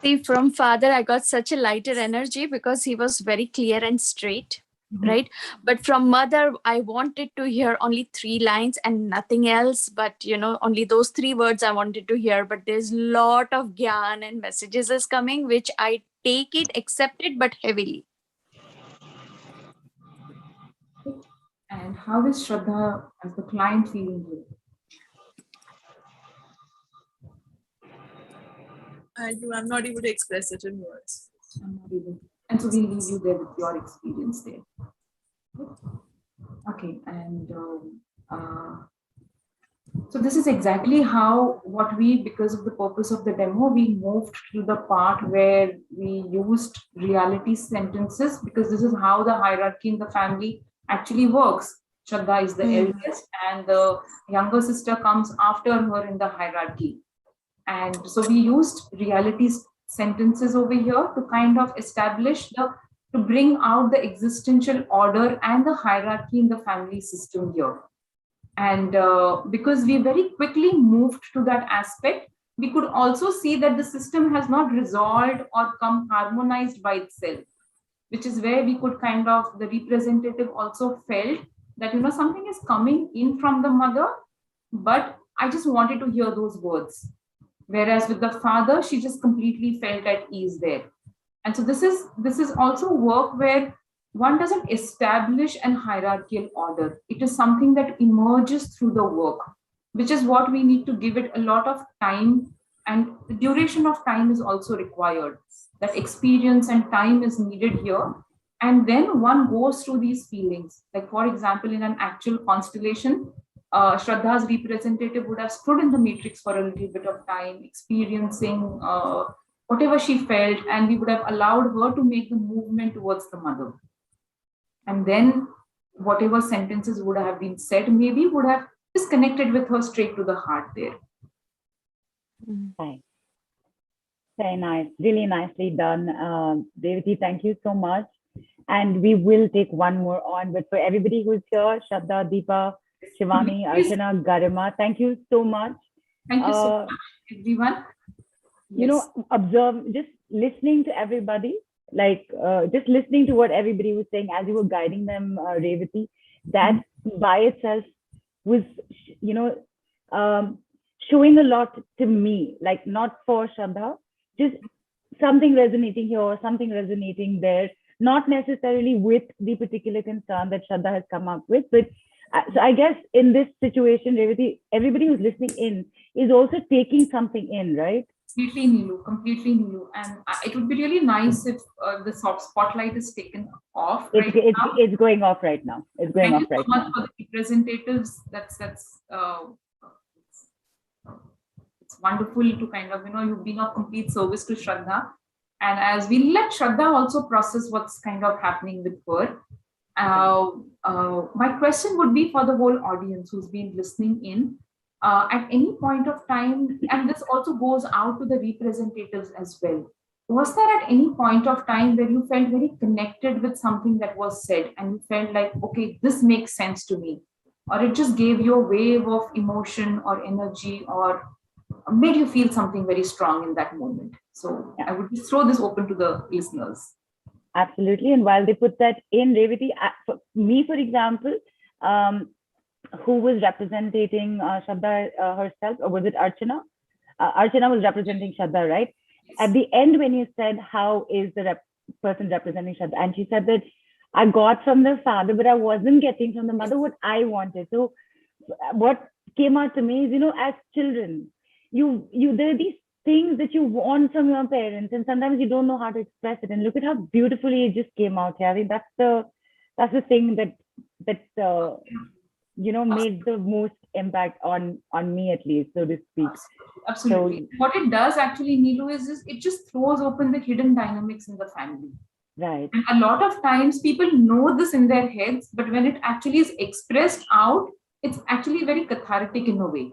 See, from father, I got such a lighter energy because he was very clear and straight, right? But from mother, I wanted to hear only 3 lines and nothing else. But, only those 3 words I wanted to hear. But there's a lot of gyan and messages is coming, which I take it, accept it, but heavily. And how is Shraddha as the client feeling here? I'm not able to express it in words. I'm not able to. And so we'll leave you there with your experience there. Okay, and so this is exactly because of the purpose of the demo, we moved to the part where we used reality sentences, because this is how the hierarchy in the family actually works. Shraddha is the eldest and the younger sister comes after her in the hierarchy. And so we used reality sentences over here to kind of establish to bring out the existential order and the hierarchy in the family system here. And because we very quickly moved to that aspect, we could also see that the system has not resolved or come harmonized by itself, which is where we could kind of, the representative also felt that, something is coming in from the mother, but I just wanted to hear those words. Whereas with the father, she just completely felt at ease there. And so this is also work where one doesn't establish an hierarchical order. It is something that emerges through the work, which is what we need to give it a lot of time, and the duration of time is also required. That experience and time is needed here. And then one goes through these feelings. Like, for example, in an actual constellation, Shraddha's representative would have stood in the matrix for a little bit of time, experiencing whatever she felt, and we would have allowed her to make the movement towards the mother. And then whatever sentences would have been said, maybe would have just connected with her straight to the heart there. Right. Very nice, really nicely done. Revati, thank you so much. And we will take one more on, but for everybody who's here, Shraddha, Deepa, Shivani, Archana, Garima, thank you so much. Thank you so much, everyone. Observe, just listening to everybody, just listening to what everybody was saying as you were guiding them, Revati, that by itself was, showing a lot to me, like not for Shraddha, just something resonating here or something resonating there, not necessarily with the particular concern that Shraddha has come up with, but so I guess in this situation, Revati, everybody who's listening in is also taking something in, right? Completely new. And it would be really nice if the spotlight is taken off. It's going off right now. It's going off right now. Thank you so much for the representatives. It's wonderful to kind of, you've been of complete service to Shraddha. And as we let Shraddha also process what's kind of happening with her, my question would be for the whole audience who's been listening in, at any point of time, and this also goes out to the representatives as well. Was there at any point of time where you felt very connected with something that was said and you felt like, okay, this makes sense to me, or it just gave you a wave of emotion or energy, or made you feel something very strong in that moment? So I would just throw this open to the listeners. Absolutely. And while they put that in, Revati, for me, for example, who was representing Shraddha herself, or was it Archana? Archana was representing Shraddha, right? At the end, when you said, how is the person representing Shraddha? And she said that I got from the father, but I wasn't getting from the mother what I wanted. So what came out to me is, as children, there are these things that you want from your parents, and sometimes you don't know how to express it. And look at how beautifully it just came out here. I think that's the thing that made the most impact on me, at least, so to speak. Absolutely. So, what it does actually, Neelu, is it just throws open the hidden dynamics in the family. Right. And a lot of times people know this in their heads, but when it actually is expressed out, it's actually very cathartic in a way.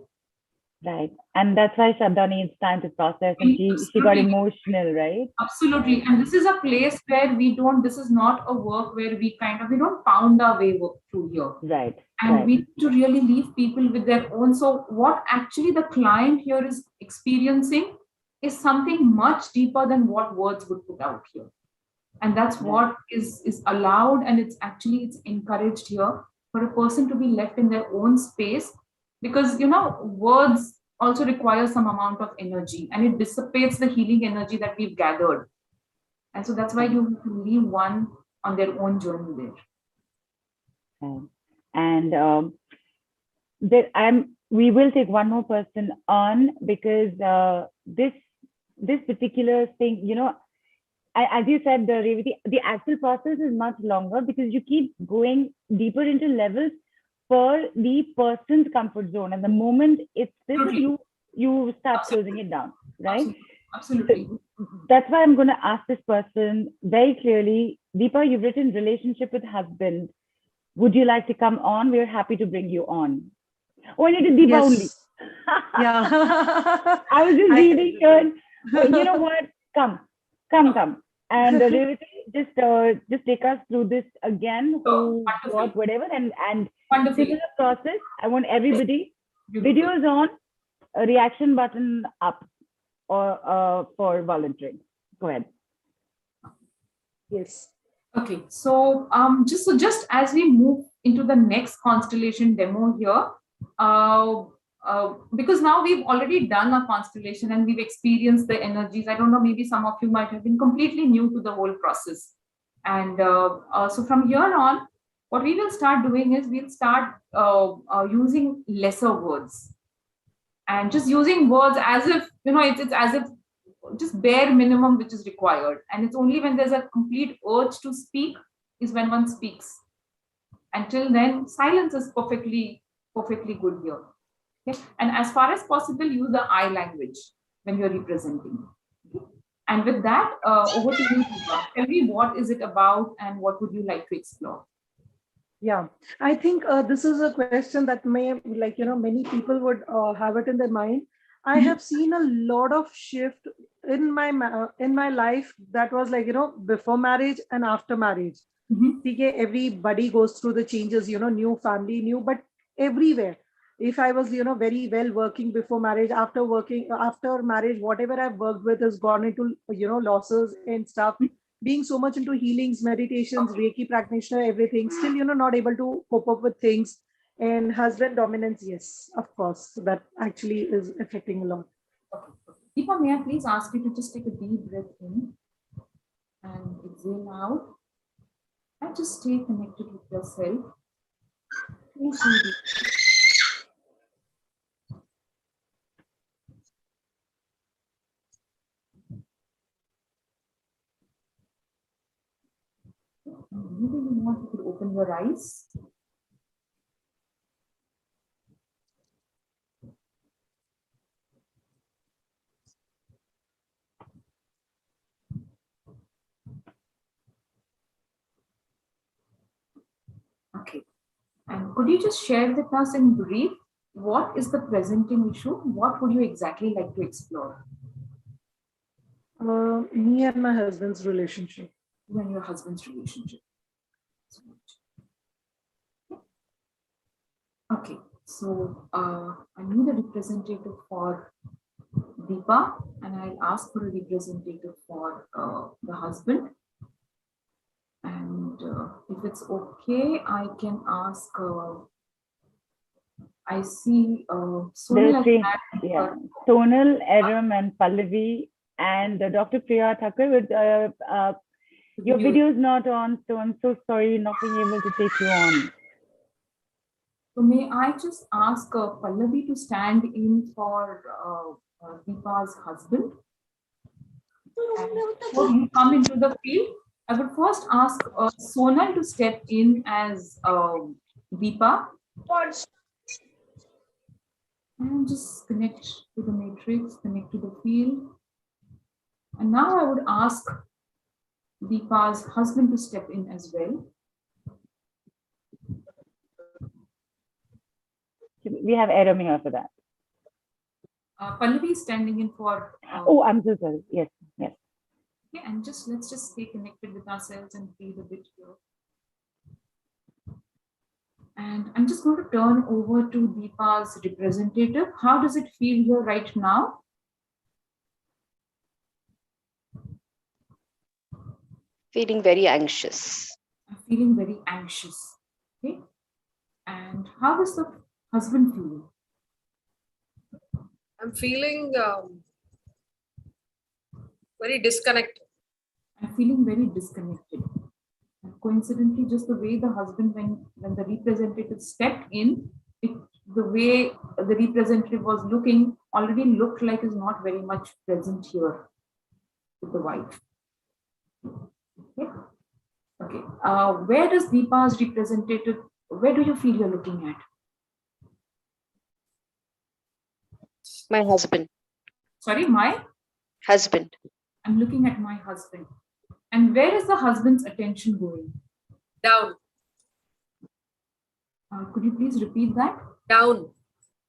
Right. And that's why Shraddha needs time to process, and she got emotional, right? Absolutely. And this is a place where this is not a work where we don't pound our way through here. Right. And we need to really leave people with their own. So what actually the client here is experiencing is something much deeper than what words would put out here. And that's what is allowed, and it's encouraged here for a person to be left in their own space, because words also require some amount of energy, and it dissipates the healing energy that we've gathered. And so that's why you have to leave one on their own journey there. And we will take one more person on, because this particular thing, as you said, Revati, the actual process is much longer, because you keep going deeper into levels for the person's comfort zone, and the moment it's this, you start closing it down, right? Absolutely. So that's why I'm going to ask this person very clearly. Deepa, you've written relationship with husband. Would you like to come on? We're happy to bring you on. Oh, and it is Deepa only. Yeah. I was just reading here. You know what? Come. And Revati, just take us through this again, who, what, whatever, and this is a process. I want everybody, videos on, a reaction button up, or for volunteering. Go ahead. Yes. Okay, so just as we move into the next constellation demo here, because now we've already done a constellation and we've experienced the energies. I don't know, maybe some of you might have been completely new to the whole process. And so from here on, what we will start doing is we'll start using lesser words and just using words as if, it's as if just bare minimum which is required. And it's only when there's a complete urge to speak is when one speaks. Until then, silence is perfectly good here. Okay? And as far as possible, use the I language when you're representing. Okay? And with that, over to you, Deepa. Tell me, what is it about and what would you like to explore? Yeah, I think this is a question that may, many people would have it in their mind. I have seen a lot of shift in my life that was before marriage and after marriage. Everybody goes through the changes, new family, new, but everywhere. If I was, very well working before marriage, after marriage, whatever I've worked with has gone into, losses and stuff. Being so much into healings, meditations, Reiki practitioner, everything, still, not able to cope up with things. And husband dominance, yes, of course. So that actually is affecting a lot. Deepa, may I please ask you to just take a deep breath in and exhale out and just stay connected with yourself. Please do this. Whenever you want, you could open your eyes. Okay. And could you just share with us in brief, what is the presenting issue? What would you exactly like to explore? Me and my husband's relationship. You and your husband's relationship. Okay, so I need a representative for Deepa, and I'll ask for a representative for the husband. And if it's okay, I can ask. I see Sonal. Sonal, Aram, and Pallavi, and Dr. Priya Thakur. With your video is not on, so I'm so sorry not being able to take you on. So may I just ask Pallavi to stand in for Deepa's husband? And before you come into the field, I would first ask Sonal to step in as Deepa. And just connect to the matrix, connect to the field. And now I would ask Deepa's husband to step in as well. We have Aram here for that. Pallavi is standing in for. Oh, I'm so sorry. Yes, yes. Okay, and let's just stay connected with ourselves and breathe a bit here. And I'm just going to turn over to Deepa's representative. How does it feel here right now? Feeling very anxious. I'm feeling very anxious. Okay. And how does the husband feel? I'm feeling very disconnected. I'm feeling very disconnected. And coincidentally, just the way the husband, when the representative stepped in, the way the representative was looking already looked like is not very much present here with the wife. Okay. Okay. Where does Deepa's representative, where do you feel you're looking at? My husband. Sorry, my? Husband. I'm looking at my husband. And where is the husband's attention going? Down. Could you please repeat that? Down.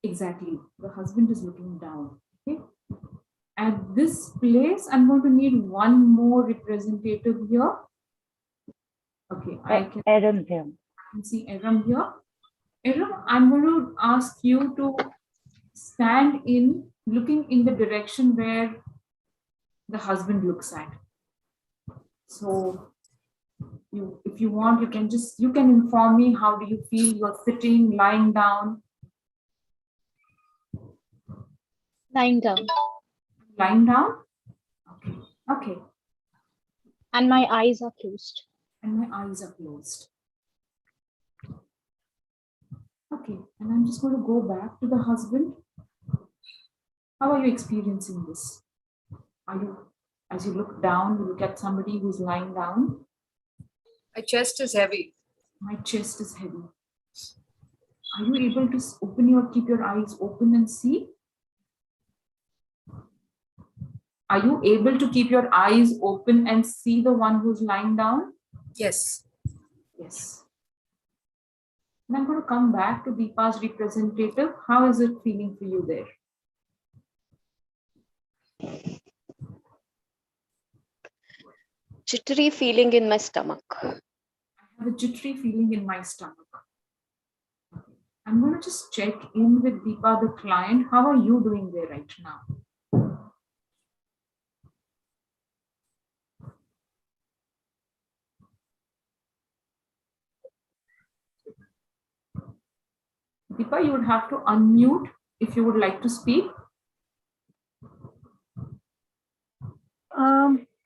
Exactly. The husband is looking down. Okay. At this place, I'm going to need one more representative here. Okay, I Aaron's here. can see Aaron here. Aaron, I'm going to ask you to stand in, looking in the direction where the husband looks at. So if you want, you can inform me, how do you feel? You're sitting, lying down? Lying down. Lying down? Okay. Okay. And my eyes are closed. And my eyes are closed. Okay. And I'm just going to go back to the husband. How are you experiencing this? Are you, as you look down, you look at somebody who's lying down? My chest is heavy. My chest is heavy. Are you able to keep your eyes open and see? Are you able to keep your eyes open and see the one who's lying down? Yes. Yes. And I'm going to come back to Deepa's representative. How is it feeling for you there? Jittery feeling in my stomach. I have a jittery feeling in my stomach. I'm going to just check in with Deepa, the client. How are you doing there right now? Deepa, you would have to unmute if you would like to speak.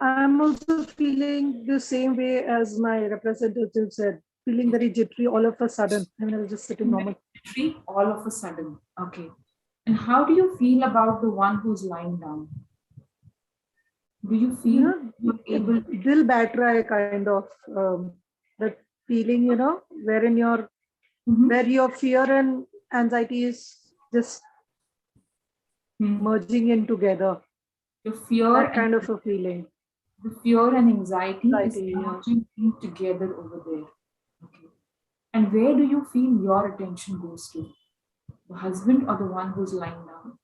I'm also feeling the same way as my representative said, feeling very jittery all of a sudden. I mean, I was just sitting normal. Jittery all of a sudden. Okay. And how do you feel about the one who's lying down? Do you feel you're able? Dil batra kind of that feeling, wherein where your fear and anxiety is just merging in together. The fear, that kind of a feeling. The fear and anxiety is merging in together over there. Okay. And where do you feel your attention goes to? The husband or the one who's lying down?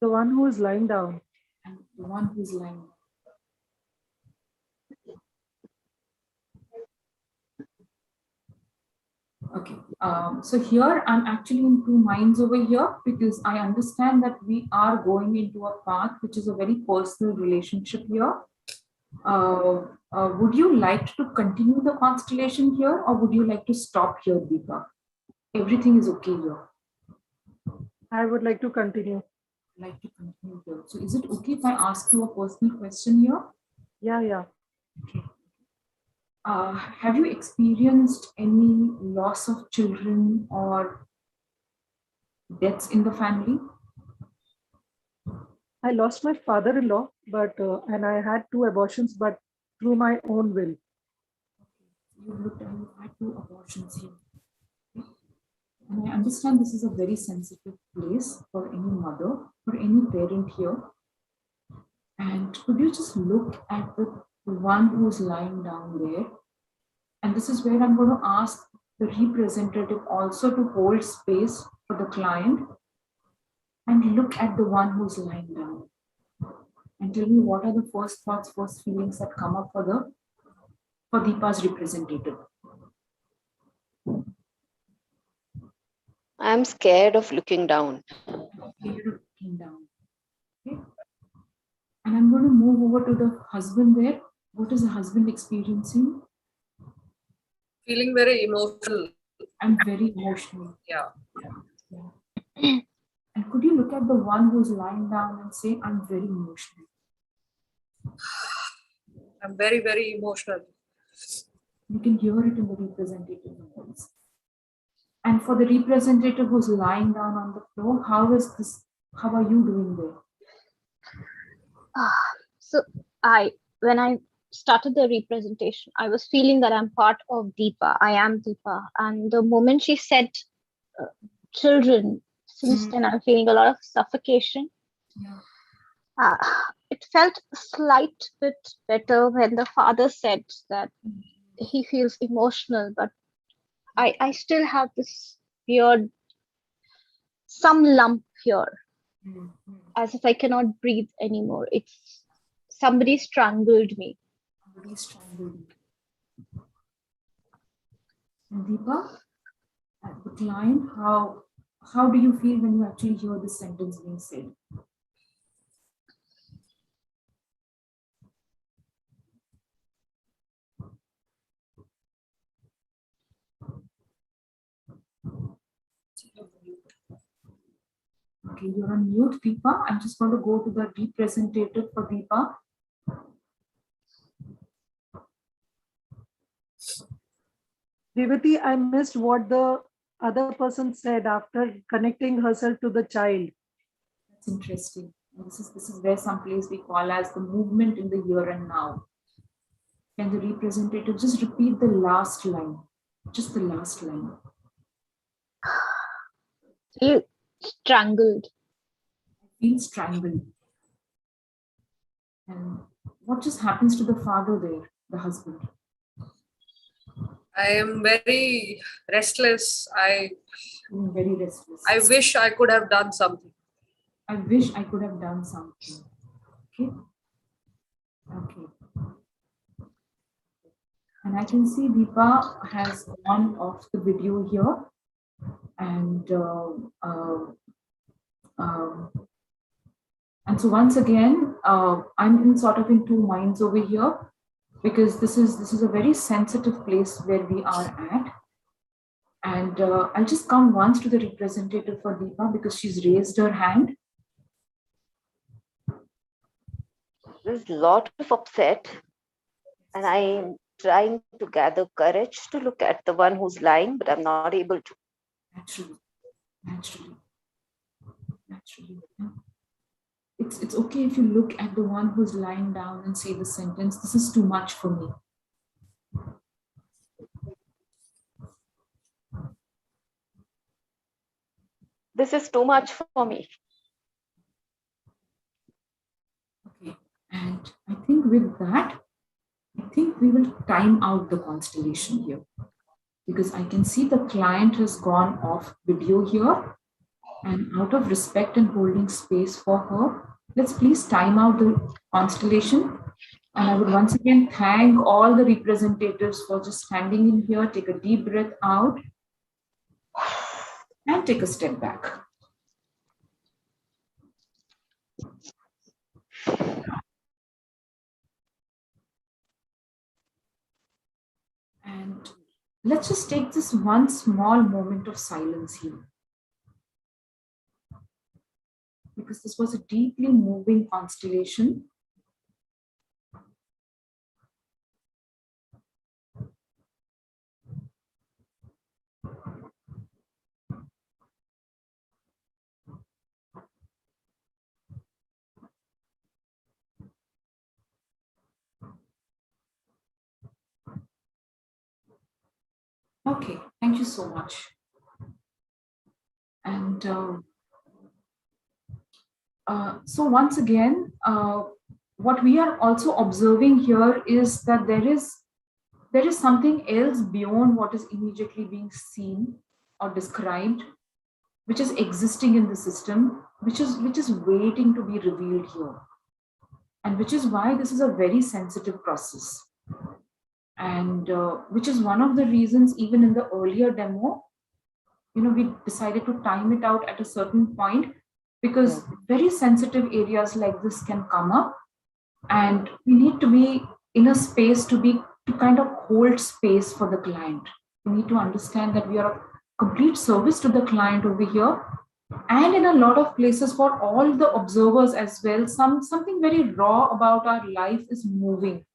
The one who is lying down. And the one who's lying down. Okay, so here I'm actually in two minds over here, because I understand that we are going into a path which is a very personal relationship here. Would you like to continue the constellation here, or would you like to stop here, Deepa? Everything is okay here. I would like to continue. Like to continue here. So is it okay if I ask you a personal question here? Yeah. Okay. Have you experienced any loss of children or deaths in the family? I lost my father-in-law, but and I had 2 abortions, but through my own will. You had 2 abortions here. Okay. And I understand this is a very sensitive place for any mother, for any parent here. And could you just look at the one who's lying down there? And this is where I'm going to ask the representative also to hold space for the client and look at the one who's lying down. And tell me, what are the first thoughts, first feelings that come up for Deepa's representative? I'm scared of looking down. Scared of looking down. Okay. And I'm going to move over to the husband there. What is the husband experiencing? Feeling very emotional. I'm very emotional. Yeah. And could you look at the one who's lying down and say, I'm very emotional? I'm very, very emotional. You can hear it in the representative voice. And for the representative who's lying down on the floor, how are you doing there? So when I started the representation, I was feeling that I'm part of Deepa. I am Deepa. And the moment she said children, since then I'm feeling a lot of suffocation. Yeah. It felt a slight bit better when the father said that he feels emotional, but I still have this weird some lump here, Mhm. as if I cannot breathe anymore. It's somebody strangled me. Somebody strangled you. And Deepa, at the client, how do you feel when you actually hear this sentence being said? Okay, you're on mute, Deepa. I'm just going to go to the representative for Deepa. Revati, I missed what the other person said after connecting herself to the child. That's interesting. This is where someplace we call as the movement in the here and now. Can the representative just repeat the last line? Just the last line. Feel strangled. I feel strangled. And what just happens to the father there, the husband? I am very restless. Very restless. I wish I could have done something. I wish I could have done something. Okay. Okay. And I can see Deepa has gone off the video here. And so once again, I'm in sort of in two minds over here, because this is a very sensitive place where we are at. And I'll just come once to the representative for Deepa because she's raised her hand. There's a lot of upset, and I'm trying to gather courage to look at the one who's lying, but I'm not able to. Naturally. Yeah. It's okay if you look at the one who's lying down and say the sentence, "This is too much for me." This is too much for me. Okay, and I think with that, I think we will time out the constellation here, because I can see the client has gone off video here, and out of respect and holding space for her, let's please time out the constellation. And I would once again thank all the representatives for just standing in here. Take a deep breath out and take a step back. And let's just take this one small moment of silence here, because this was a deeply moving constellation. Okay, thank you so much. And so once again, what we are also observing here is that there is something else beyond what is immediately being seen or described, which is existing in the system, which is waiting to be revealed here, and which is why this is a very sensitive process. And which is one of the reasons, even in the earlier demo, we decided to time it out at a certain point, because very sensitive areas like this can come up, and we need to be in a space to kind of hold space for the client. We need to understand that we are of complete service to the client over here, and in a lot of places for all the observers as well. Something very raw about our life is moving.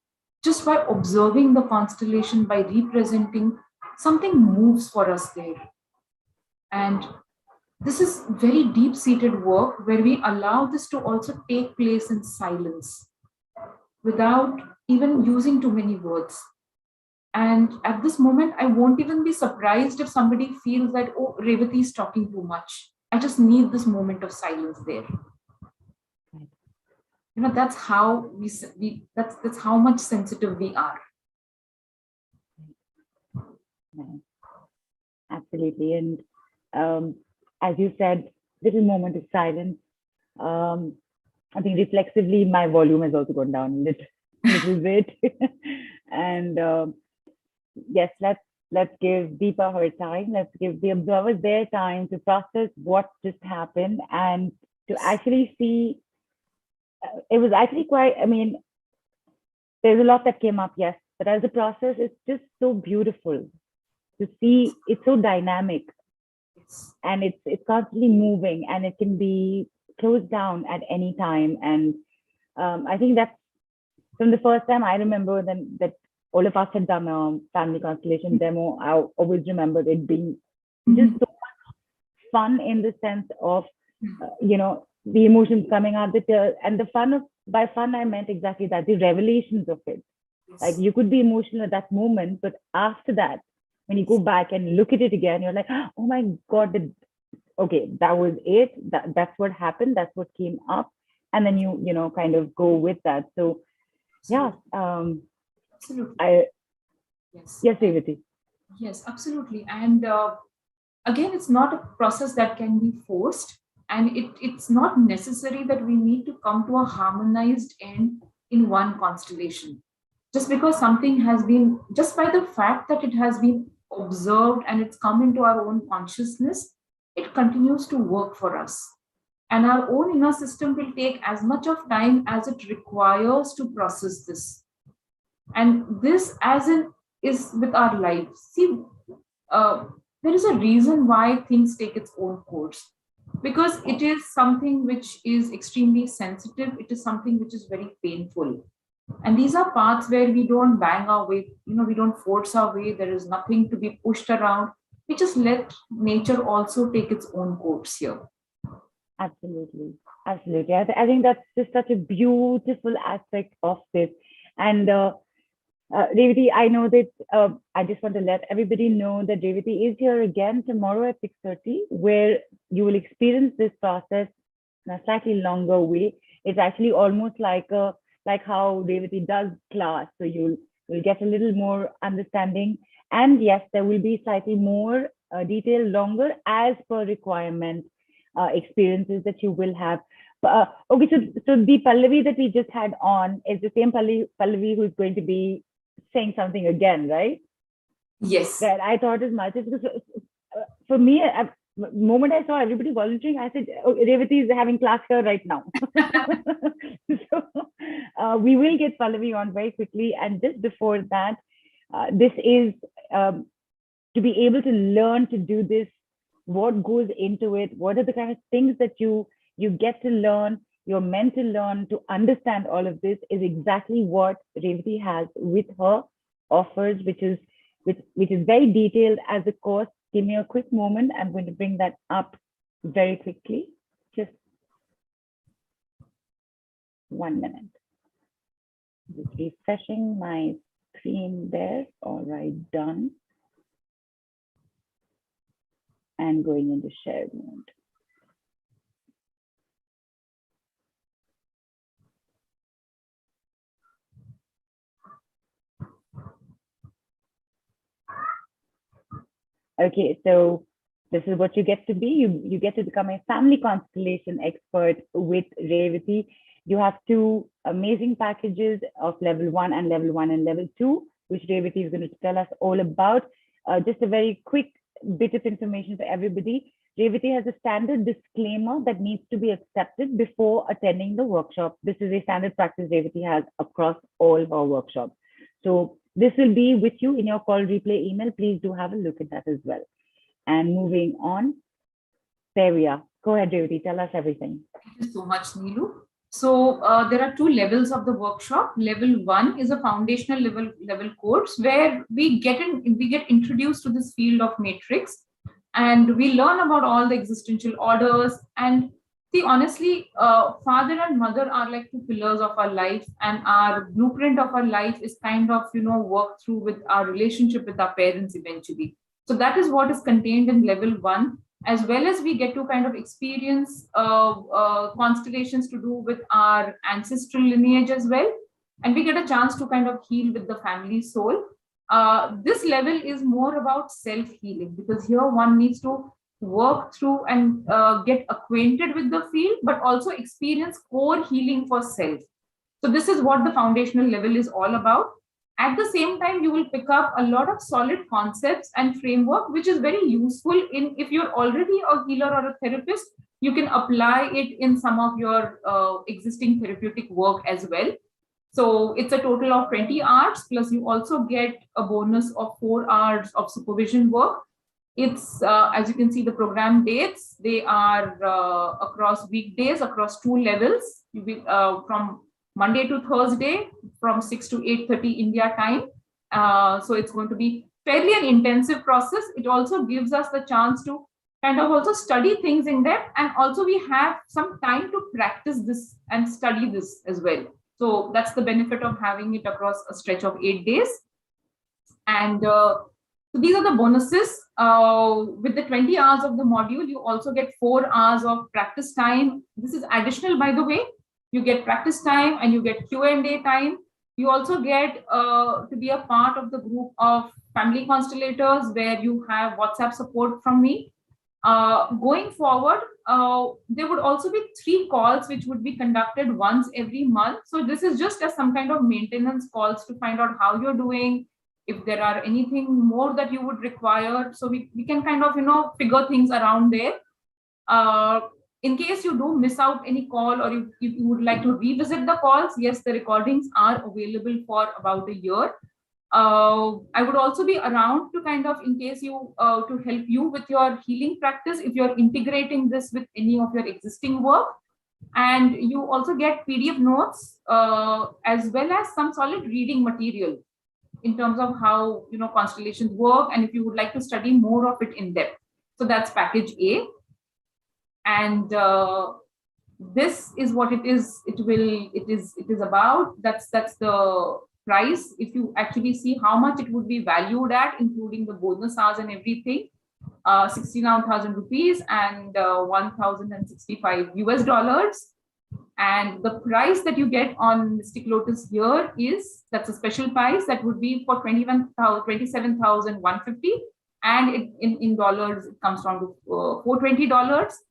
Just by observing the constellation, by representing, something moves for us there. And this is very deep-seated work where we allow this to also take place in silence without even using too many words. And at this moment, I won't even be surprised if somebody feels that, oh, Revati is talking too much. I just need this moment of silence there. That's how that's how much sensitive we are. Absolutely. And as you said, little moment of silence. I think reflexively, my volume has also gone down a little bit. And yes, let's give Deepa her time. Let's give the observers their time to process what just happened and to actually see. It was actually quite. I mean, there's a lot that came up, yes, but as a process, it's just so beautiful to see. It's so dynamic, and it's constantly moving, and it can be closed down at any time. And I think that's from the first time I remember that all of us had done a family constellation demo. I always remembered it being just so fun in the sense of, the emotions coming out, and the fun of, by fun, I meant exactly that, the revelations of it. Like you could be emotional at that moment, but after that, when you go back and look at it again, you're like, oh my God, okay, that was it. That's what happened. That's what came up. And then you kind of go with that. So yeah. Absolutely. Yes, Revati. Yes, absolutely. And again, it's not a process that can be forced. And it's not necessary that we need to come to a harmonized end in one constellation. Just because something has been, just by the fact that it has been observed and it's come into our own consciousness, it continues to work for us. And our own inner system will take as much of time as it requires to process this. And this, as in, is with our life. See, there is a reason why things take its own course, because it is something which is extremely sensitive. It is something which is very painful. And these are paths where we don't bang our way, we don't force our way. There is nothing to be pushed around. We just let nature also take its own course here. Absolutely. Absolutely. I think that's just such a beautiful aspect of this. And Revati, I know that I just want to let everybody know that Revati is here again tomorrow at 6:30, where you will experience this process in a slightly longer way. It's actually almost like how Revati does class. So you'll get a little more understanding. And yes, there will be slightly more detail, longer as per requirement experiences that you will have. Okay, so the Pallavi that we just had on is the same Pallavi who's going to be saying something again, right? Yes. Right. I thought as much. Because for me, the moment I saw everybody volunteering, I said, oh, Revati is having class here right now. So we will get Pallavi on very quickly. And just before that, this is to be able to learn to do this, what goes into it, what are the kind of things that you get to learn, you're meant to learn to understand all of this, is exactly what Revati has with her offers, which is very detailed as a course. Give me a quick moment. I'm going to bring that up very quickly. Just 1 minute. Just refreshing my screen there. All right, done. And going into shared mode. Okay, so this is what you get to be. You get to become a family constellation expert with Revati. You have 2 amazing packages of level 1 and level 2, which Revati is going to tell us all about. Just a very quick bit of information for everybody. Revati has a standard disclaimer that needs to be accepted before attending the workshop. This is a standard practice Revati has across all her workshops. So this will be with you in your call replay email. Please do have a look at that as well. And moving on, there we are. Go ahead, Revati, tell us everything. Thank you so much, Neelu. So there are 2 levels of the workshop. Level 1 is a foundational level course where we get introduced to this field of matrix, and we learn about all the existential orders. And see, honestly, father and mother are like 2 pillars of our life, and our blueprint of our life is kind of worked through with our relationship with our parents eventually. So that is what is contained in level 1. As well as we get to kind of experience constellations to do with our ancestral lineage as well. And we get a chance to kind of heal with the family soul. This level is more about self-healing, because here one needs to work through and get acquainted with the field, but also experience core healing for self. So this is what the foundational level is all about. At the same time, you will pick up a lot of solid concepts and framework, which is very useful in if you're already a healer or a therapist, you can apply it in some of your existing therapeutic work as well. So it's a total of 20 hours, plus you also get a bonus of 4 hours of supervision work. It's, as you can see, the program dates, they are across weekdays, across 2 levels, from Monday to Thursday, from 6 to 8:30 India time. So it's going to be fairly an intensive process. It also gives us the chance to kind of also study things in depth, and also we have some time to practice this and study this as well. So that's the benefit of having it across a stretch of 8 days. And so these are the bonuses. With the 20 hours of the module, you also get 4 hours of practice time. This is additional, by the way. You get practice time and you get Q&A time. You also get to be a part of the group of family constellators, where you have WhatsApp support from me. Going forward, there would also be 3 calls which would be conducted once every month. So this is just as some kind of maintenance calls to find out how you're doing, if there are anything more that you would require. So we can kind of, figure things around there. In case you do miss out any call, or if you would like to revisit the calls, yes, the recordings are available for about a year. I would also be around to kind of, in case you, to help you with your healing practice, if you're integrating this with any of your existing work. And you also get PDF notes, as well as some solid reading material in terms of how, constellations work, and if you would like to study more of it in depth. So that's package A. And this is what it is. It is about. That's the price. If you actually see how much it would be valued at, including the bonus hours and everything, 69,000 rupees and 1,065 US dollars. And the price that you get on Mystic Lotus here that's a special price that would be for 27,150, and in dollars it comes down to $420.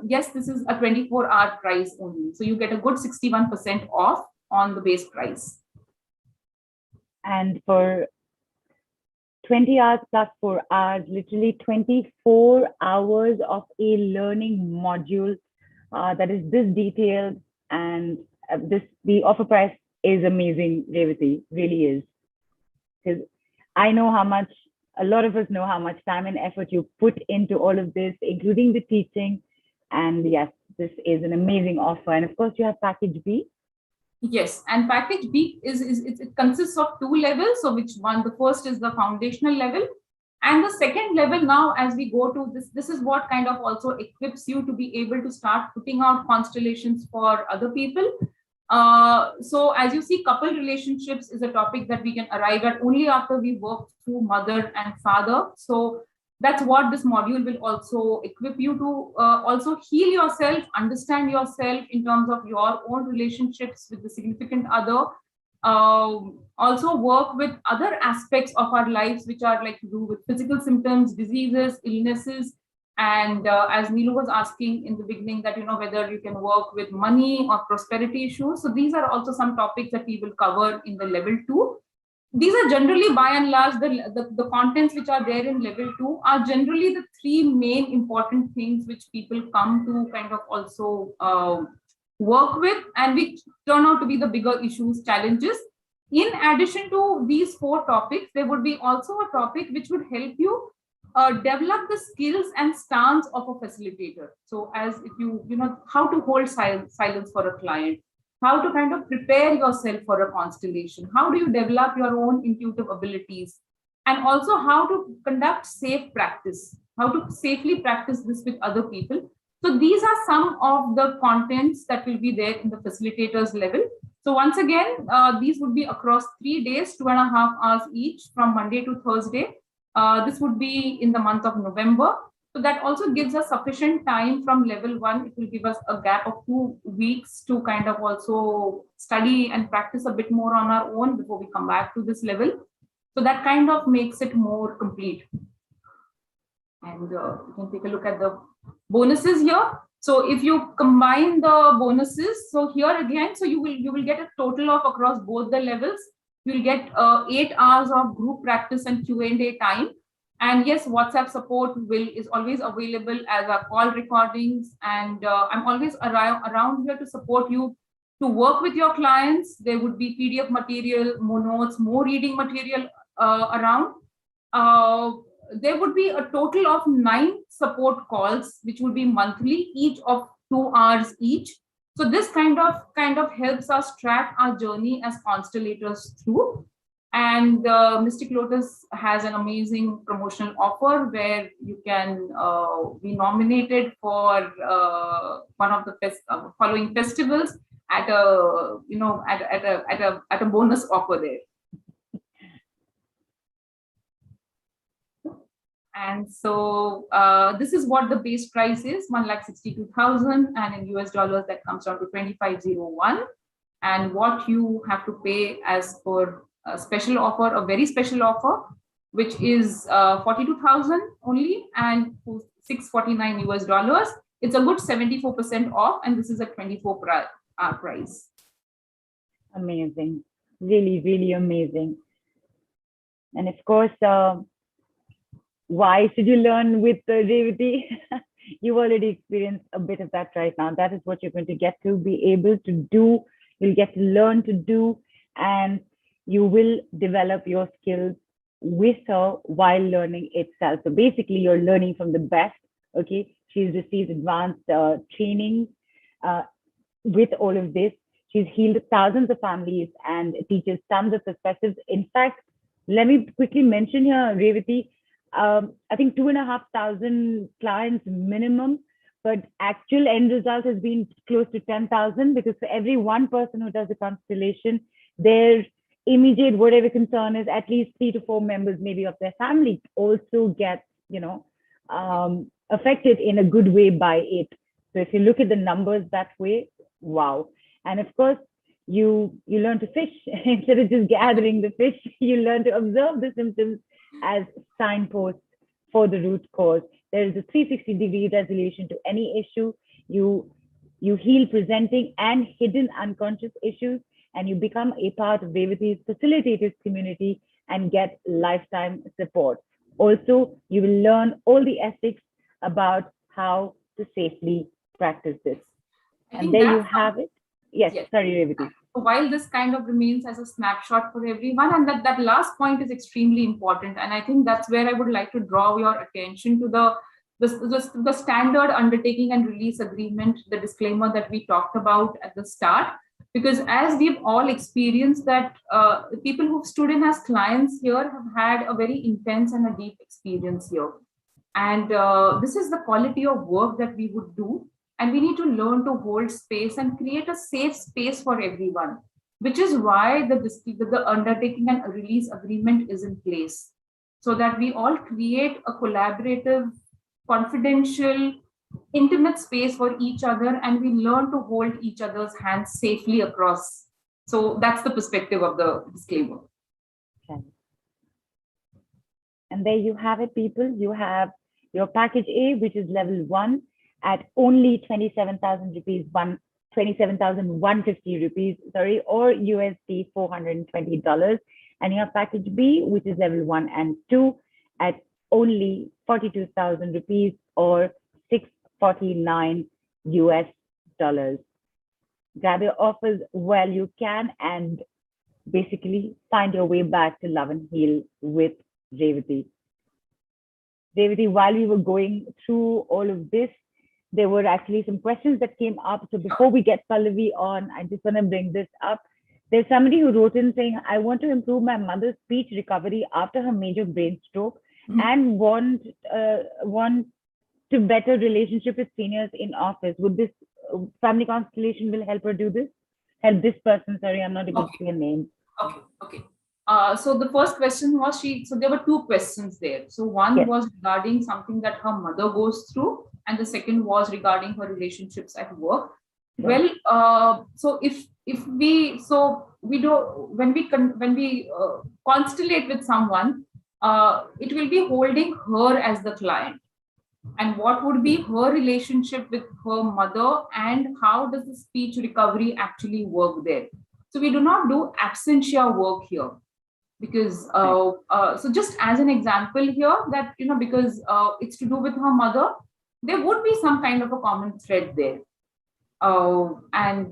Yes, this is a 24-hour price only, so you get a good 61% off on the base price. And for 20 hours plus 4 hours, literally 24 hours of a learning module that is this detailed, and the offer price is amazing, Revati, really is. Because I know how much, a lot of us know how much time and effort you put into all of this, including the teaching. And yes, this is an amazing offer. And of course, you have package B. Yes, and package B it consists of 2 levels. So which one? The first is the foundational level, and the second level, now as we go to this is what kind of also equips you to be able to start putting out constellations for other people. So as you see, couple relationships is a topic that we can arrive at only after we work through mother and father. So that's what this module will also equip you to also heal yourself, understand yourself in terms of your own relationships with the significant other. Also work with other aspects of our lives, which are like to do with physical symptoms, diseases, illnesses. And as Neelu was asking in the beginning, that, whether you can work with money or prosperity issues. So these are also some topics that we will cover in the level 2. These are generally, by and large, the contents which are there in level 2 are generally the 3 main important things which people come to kind of also work with, and which turn out to be the bigger issues, challenges. In addition to these 4 topics, there would be also a topic which would help you develop the skills and stance of a facilitator. So as if you how to hold silence for a client, how to kind of prepare yourself for a constellation, how do you develop your own intuitive abilities, and also how to conduct safe practice, how to safely practice this with other people. So these are some of the contents that will be there in the facilitators level. So once again, these would be across 3 days, 2.5 hours each, from Monday to Thursday. This would be in the month of November. So that also gives us sufficient time from level 1. It will give us a gap of 2 weeks to kind of also study and practice a bit more on our own before we come back to this level. So that kind of makes it more complete. And you can take a look at the bonuses here. So if you combine the bonuses, so here again, so you will get a total of across both the levels. You'll get 8 hours of group practice and Q&A time. And yes, WhatsApp support is always available as our call recordings. And I'm always around here to support you to work with your clients. There would be PDF material, more notes, more reading material around. There would be a total of 9 support calls, which would be monthly, each of 2 hours each. So this kind of helps us track our journey as constellators through. And Mystic Lotus has an amazing promotional offer where you can be nominated for one of the following festivals at a bonus offer there. And so this is what the base price is, 1,62,000, and in US dollars that comes down to 2,501. And what you have to pay as per a special offer, a very special offer, which is 42,000 only, and 649 US dollars. It's a good 74% off, and this is a 24 price. Amazing, really, really amazing. And of course, why should you learn with Revati? You've already experienced a bit of that right now. That is what you're going to get to be able to do. You'll get to learn to do, and you will develop your skills with her while learning itself. So basically, you're learning from the best. Okay, she's received advanced training with all of this. She's healed thousands of families and teaches tons of perspectives. In fact, let me quickly mention here, Revati, I think 2,500 clients minimum, but actual end result has been close to 10,000, because for every one person who does a constellation, their immediate whatever concern is, at least 3 to 4 members maybe of their family also get, affected in a good way by it. So if you look at the numbers that way, wow. And of course, you learn to fish instead of just gathering the fish. You learn to observe the symptoms as signposts for the root cause. There is a 360-degree resolution to any issue. You heal presenting and hidden unconscious issues, and you become a part of Revati's facilitators community and get lifetime support. Also, you will learn all the ethics about how to safely practice this. And there you have it. Yes, sorry, Revati. While this kind of remains as a snapshot for everyone, and that last point is extremely important, and I think that's where I would like to draw your attention to the standard undertaking and release agreement, the disclaimer that we talked about at the start, because as we've all experienced that the people who've stood in as clients here have had a very intense and a deep experience here. And this is the quality of work that we would do. And we need to learn to hold space and create a safe space for everyone, which is why the undertaking and release agreement is in place, so that we all create a collaborative, confidential, intimate space for each other, and we learn to hold each other's hands safely across. So that's the perspective of the disclaimer. Okay. And there you have it, people. You have your package A, which is level 1, at only 27,000 rupees, 27,150 rupees, sorry, or USD $420. And you have package B, which is level 1 and 2, at only 42,000 rupees or 649 US dollars. Grab your offers while you can and basically find your way back to love and heal with Revati. Revati, while we were going through all of this, there were actually some questions that came up. So before we get Pallavi on, I just want to bring this up. There's somebody who wrote in saying, I want to improve my mother's speech recovery after her major brain stroke and want to better relationship with seniors in office. Would this family constellation will help her do this? Help this person, sorry, I'm not able to see a name. Okay. So the first question was so there were 2 questions there. So one was regarding something that her mother goes through, and the second was regarding her relationships at work. Well, so when we constellate with someone, it will be holding her as the client. and what would be her relationship with her mother, and how does the speech recovery actually work there. So we do not do absentia work here, because so just as an example here, that because it's to do with her mother, there would be some kind of a common thread there. And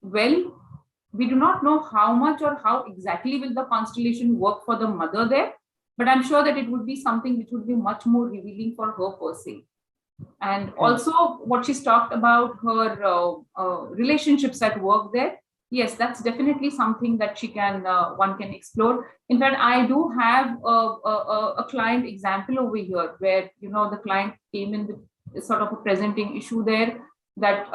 well, we do not know how much or how exactly will the constellation work for the mother there, but I'm sure that it would be something which would be much more revealing for her per se. And also what she's talked about, her relationships at work there, yes, that's definitely something that she can one can explore. In fact, I do have a client example over here, where the client came in with sort of a presenting issue there, that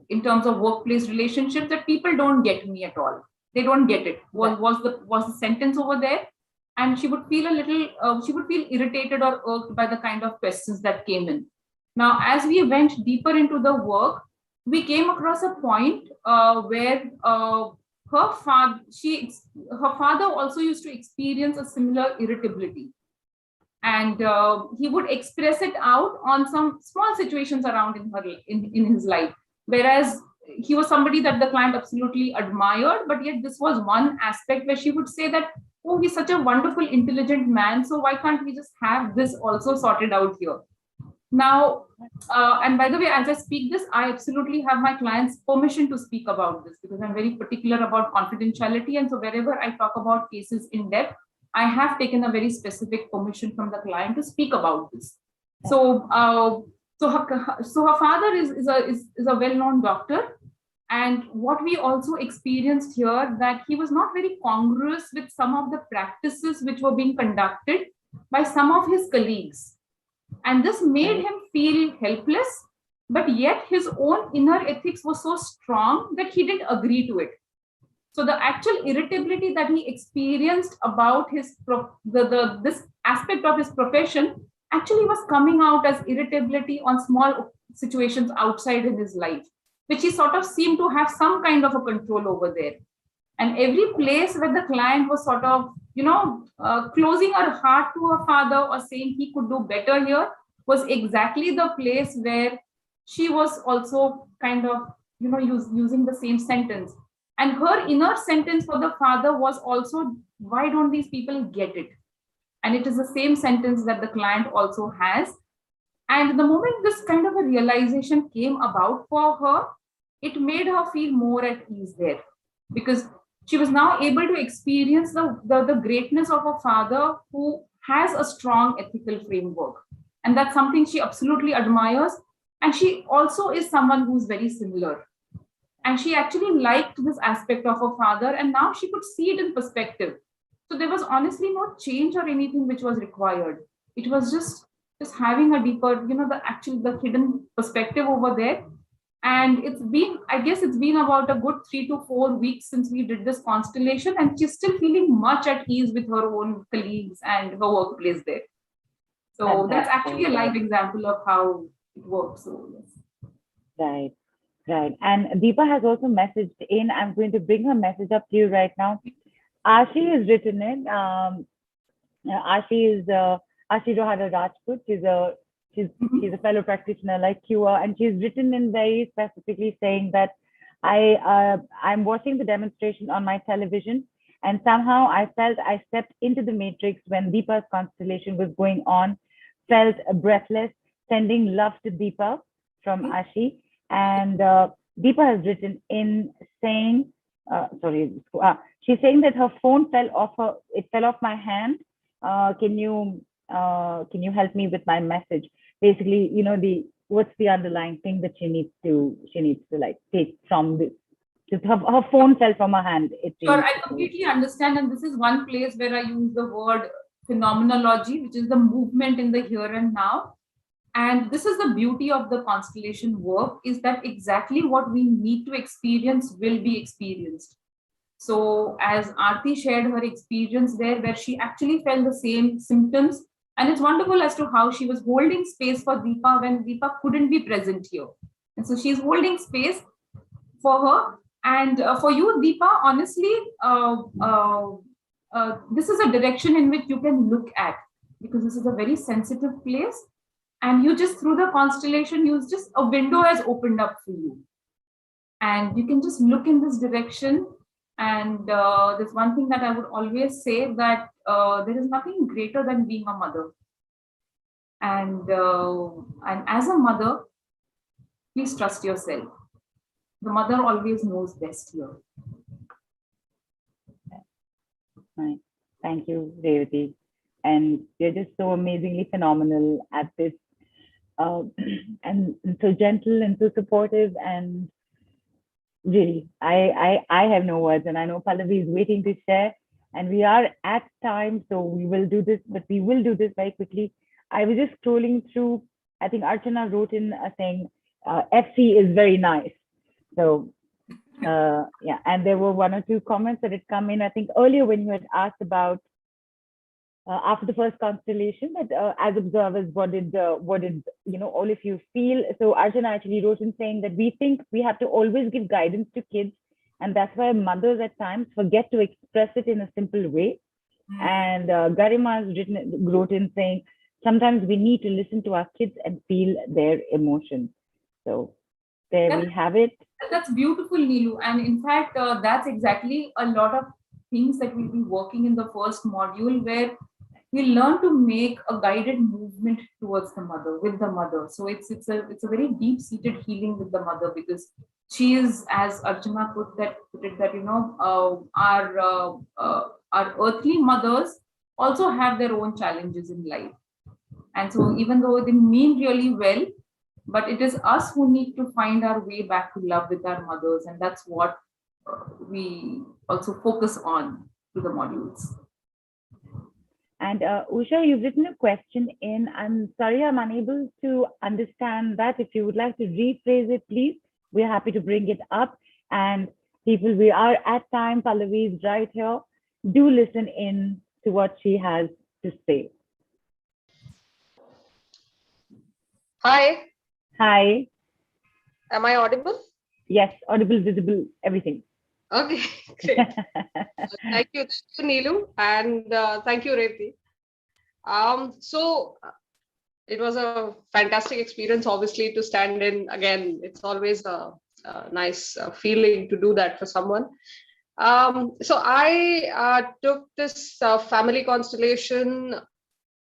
in terms of workplace relationships, that people don't get me at all. They don't get it. Was the sentence over there. And she would feel a little, she would feel irritated or irked by the kind of questions that came in. Now, as we went deeper into the work, we came across a point where her father also used to experience a similar irritability. And he would express it out on some small situations around in his life. Whereas he was somebody that the client absolutely admired, but yet this was one aspect where she would say that, oh, he's such a wonderful, intelligent man, so why can't we just have this also sorted out here? Now, and by the way, as I speak this, I absolutely have my clients' permission to speak about this, because I'm very particular about confidentiality. And so wherever I talk about cases in depth, I have taken a very specific permission from the client to speak about this. So, so her father is a well-known doctor. And what we also experienced here, that he was not very congruous with some of the practices which were being conducted by some of his colleagues. And this made him feel helpless, but yet his own inner ethics was so strong that he didn't agree to it. So the actual irritability that he experienced about his this aspect of his profession actually was coming out as irritability on small situations outside in his life, which he sort of seemed to have some kind of a control over there. And every place where the client was sort of, closing her heart to her father or saying he could do better here, was exactly the place where she was also kind of, using the same sentence. And her inner sentence for the father was also, why don't these people get it? And it is the same sentence that the client also has. And the moment this kind of a realization came about for her, it made her feel more at ease there, because she was now able to experience the greatness of a father who has a strong ethical framework. And that's something she absolutely admires. And she also is someone who's very similar. And she actually liked this aspect of her father, and now she could see it in perspective. So there was honestly no change or anything which was required. It was just having a deeper, the hidden perspective over there. And I guess it's been about a good 3 to 4 weeks since we did this constellation, and she's still feeling much at ease with her own colleagues and her workplace there. So that's actually a live example of how it works. So yes. Right. Right. And Deepa has also messaged in. I'm going to bring her message up to you right now. Ashi has written in. Ashi is Ashi Rohada Rajput. She's a fellow practitioner like you are, and she's written in very specifically saying that I'm watching the demonstration on my television, and somehow I felt I stepped into the matrix when Deepa's constellation was going on. Felt breathless. Sending love to Deepa from Ashi. And Deepa has written in saying, she's saying that her phone fell off my hand. Can you help me with my message? Basically, what's the underlying thing that she needs to like take from this? Her phone fell from her hand. Sure, I completely understand, and this is one place where I use the word phenomenology, which is the movement in the here and now. And this is the beauty of the constellation work, is that exactly what we need to experience will be experienced. So as Aarti shared her experience there, where she actually felt the same symptoms, and it's wonderful as to how she was holding space for Deepa when Deepa couldn't be present here. And so she's holding space for her. And for you, Deepa, honestly, this is a direction in which you can look at. because this is a very sensitive place. And you just, through the constellation, a window has opened up for you. And you can just look in this direction. And there's one thing that I would always say, that there is nothing greater than being a mother. And as a mother, please trust yourself. The mother always knows best here. Right. Thank you, Revati. And you're just so amazingly phenomenal at this, and so gentle and so supportive. And really, I have no words, and I know Pallavi is waiting to share. And we are at time, so we will do this, but we will do this very quickly. I was just scrolling through. I think Archana wrote in saying FC is very nice. So yeah, and there were one or two comments that had come in, I think earlier when you had asked about after the first constellation, that as observers, what did all of you feel? So Archana actually wrote in saying that we think we have to always give guidance to kids, and that's why mothers at times forget to express it in a simple way. And Garima wrote in saying sometimes we need to listen to our kids and feel their emotions. So there we have it. That's beautiful, Neelu. And in fact, that's exactly a lot of things that we'll be working in the first module, where we learn to make a guided movement towards the mother, with the mother. So it's a very deep-seated healing with the mother, because she is, as Archana put it, that our earthly mothers also have their own challenges in life. And so even though they mean really well, but it is us who need to find our way back to love with our mothers. And that's what we also focus on through the modules. And Usha, you've written a question in. I'm sorry, I'm unable to understand that. If you would like to rephrase it, please, we're happy to bring it up. And people, we are at time. Pallavi is right here. Do listen in to what she has to say. Hi. Hi. Am I audible? Yes, audible, visible, everything. Okay, great. Thank you, Neelu, and thank you, Revati. So it was a fantastic experience, obviously, to stand in again. It's always a nice feeling to do that for someone. So I took this family constellation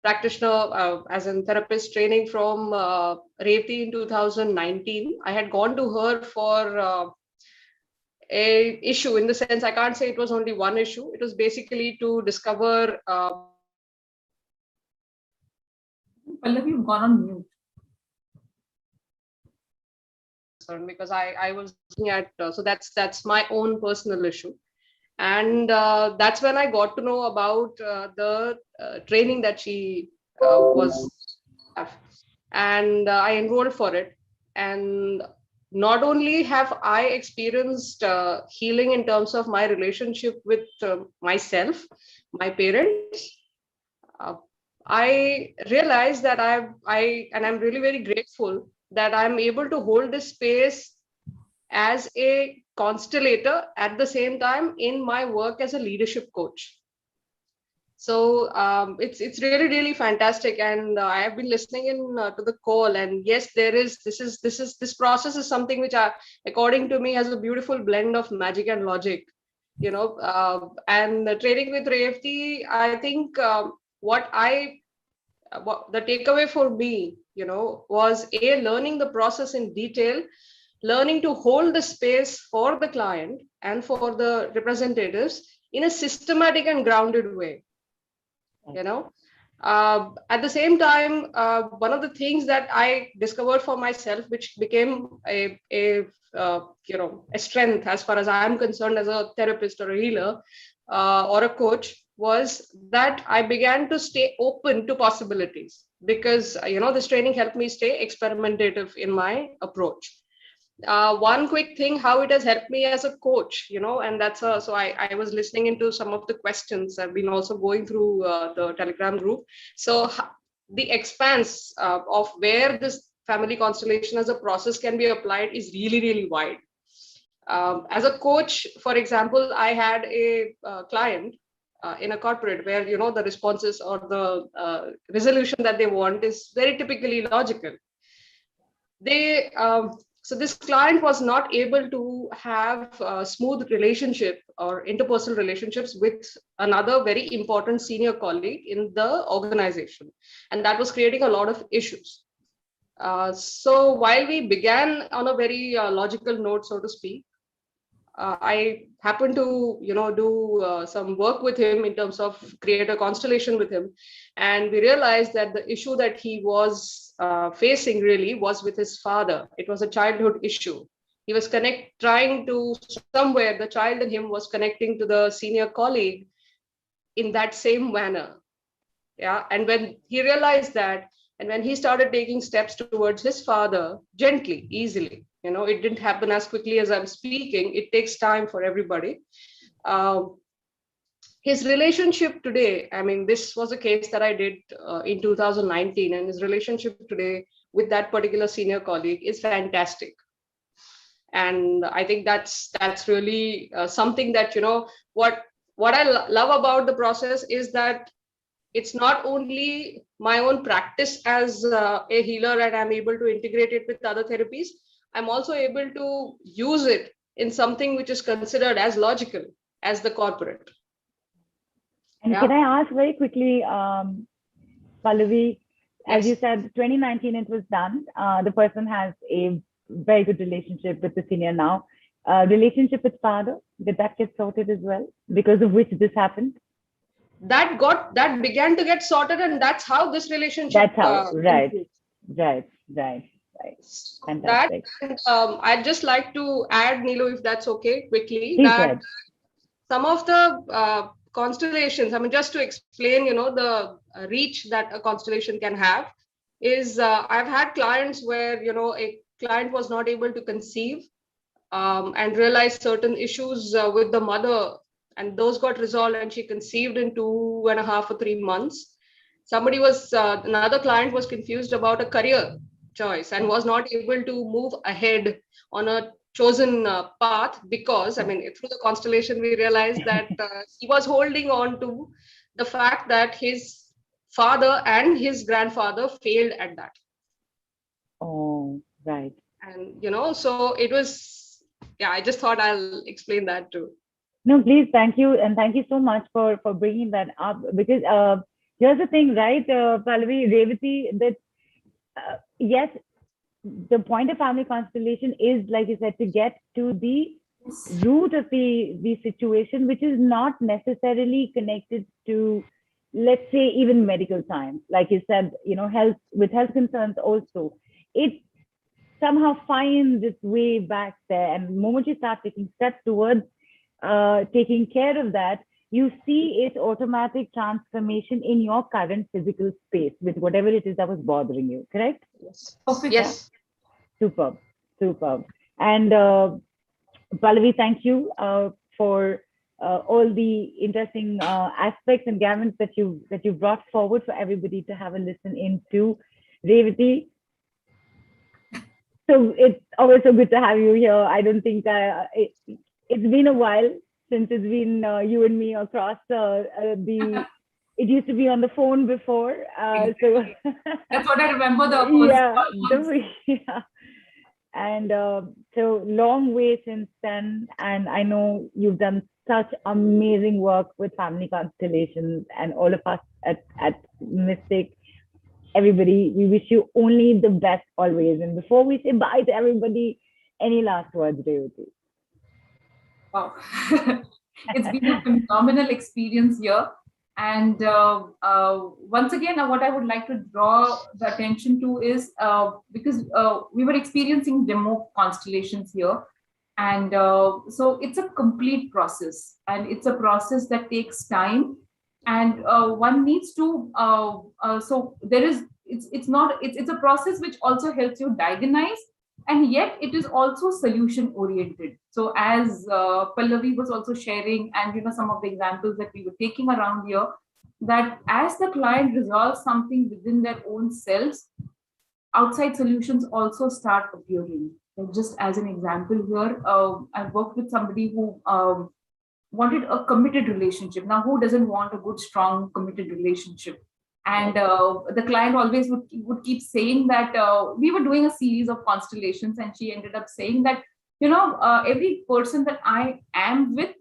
practitioner as a therapist training from Revati in 2019. I had gone to her for a issue, in the sense I can't say it was only one issue. It was basically to discover. Pallavi, you've gone on mute. Because I was looking at, so that's my own personal issue. And that's when I got to know about the training that she was, and I enrolled for it. And not only have I experienced healing in terms of my relationship with myself, my parents, I realized that I'm really very grateful that I'm able to hold this space as a constellator at the same time in my work as a leadership coach. So it's really fantastic, and I have been listening in to the call, and yes, this process is something which, according to me, has a beautiful blend of magic and logic, and training with Revati, I think what the takeaway for me, was learning the process in detail, learning to hold the space for the client and for the representatives in a systematic and grounded way. At the same time, one of the things that I discovered for myself, which became a strength as far as I'm concerned as a therapist or a healer or a coach, was that I began to stay open to possibilities, because this training helped me stay experimentative in my approach. One quick thing, how it has helped me as a coach, and that's so I was listening into some of the questions. I've been also going through the Telegram group. So the expanse of where this family constellation as a process can be applied is really wide. As a coach, for example, I had a client in a corporate where, the responses or the resolution that they want is very typically logical. So this client was not able to have a smooth relationship or interpersonal relationships with another very important senior colleague in the organization. And that was creating a lot of issues. So while we began on a very logical note, so to speak, I happened to, do some work with him in terms of create a constellation with him. And we realized that the issue that he was facing really was with his father. It was a childhood issue. He was trying to somewhere, the child in him was connecting to the senior colleague in that same manner. Yeah. And when he realized that, and when he started taking steps towards his father, gently, easily, it didn't happen as quickly as I'm speaking. It takes time for everybody. His relationship today, I mean, this was a case that I did in 2019, and his relationship today with that particular senior colleague is fantastic. And I think that's really something that, what I love about the process is that it's not only my own practice as a healer and I'm able to integrate it with other therapies, I'm also able to use it in something which is considered as logical as the corporate. And can I ask very quickly, Pallavi, as you said, 2019 it was done. The person has a very good relationship with the senior now. Relationship with father, did that get sorted as well? Because of which this happened? That began to get sorted, and that's how this relationship. That's how, right. Fantastic. That, I'd just like to add, Neelu, if that's okay, quickly, Please that ahead. Some of the constellations, I mean, just to explain, the reach that a constellation can have is I've had clients where, a client was not able to conceive and realized certain issues with the mother, and those got resolved and she conceived in 2.5 or 3 months. Another client was confused about a career choice and was not able to move ahead on a chosen path because, I mean, through the constellation, we realized that he was holding on to the fact that his father and his grandfather failed at that. Oh, right. And, so it was, I just thought I'll explain that too. No, please, thank you. And thank you so much for bringing that up, because here's the thing, right, Pallavi, Revati, that yes, the point of family constellation is, like you said, to get to the root of the situation, which is not necessarily connected to, let's say, even medical science. Like you said, health concerns also. It somehow finds its way back there. And the moment you start taking steps towards taking care of that, you see its automatic transformation in your current physical space with whatever it is that was bothering you, correct? Yes. Yes. Superb. And Pallavi, thank you for all the interesting aspects and gamut that you brought forward for everybody to have a listen into. Revati, so it's always so good to have you here. I don't think it's been a while since it's been you and me across it used to be on the phone before. So that's what I remember. Yeah. And so long way since then. And I know you've done such amazing work with Family Constellations, and all of us at Mystic. Everybody, we wish you only the best always. And before we say bye to everybody, any last words, Revati? Wow. It's been a phenomenal experience here. And once again, what I would like to draw the attention to is because we were experiencing demo constellations here. And so it's a complete process, and it's a process that takes time. And one needs to, so there is, it's a process which also helps you diagnose, and yet it is also solution oriented. So as Pallavi was also sharing, and some of the examples that we were taking around here, that as the client resolves something within their own selves, outside solutions also start appearing. Just as an example here, I've worked with somebody who wanted a committed relationship. Now, who doesn't want a good, strong, committed relationship? And the client always would keep saying that we were doing a series of constellations, and she ended up saying that, every person that I am with,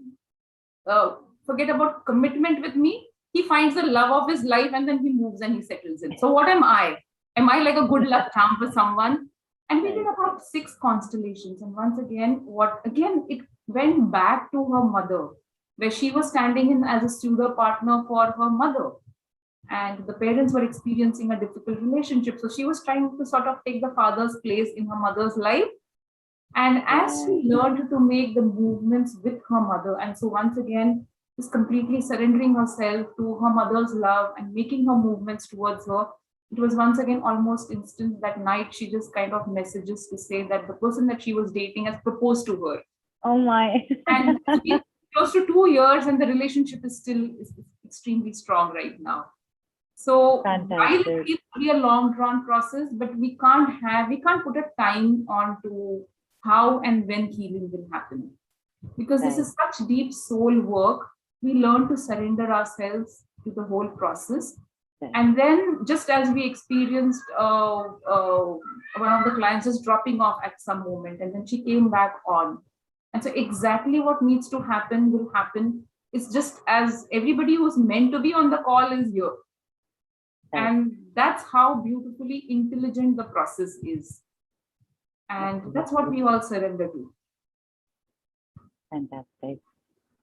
forget about commitment with me, he finds the love of his life and then he moves and he settles in. So what am I? Am I like a good luck charm for someone? And we did about 6 constellations. And once again, it went back to her mother, where she was standing in as a pseudo partner for her mother. And the parents were experiencing a difficult relationship. So she was trying to sort of take the father's place in her mother's life. And as she learned to make the movements with her mother, and so once again, is completely surrendering herself to her mother's love and making her movements towards her, it was once again almost instant. That night, she just kind of messages to say that the person that she was dating has proposed to her. Oh my. And it's close to 2 years, and the relationship is still extremely strong right now. So while it will be a long drawn process, but we can't put a time on to how and when healing will happen, because this is such deep soul work. We learn to surrender ourselves to the whole process. And then, just as we experienced, one of the clients is dropping off at some moment, and then she came back on. And so exactly what needs to happen will happen. It's just as everybody who's meant to be on the call is here. And that's how beautifully intelligent the process is. And that's what we all surrender to. Fantastic.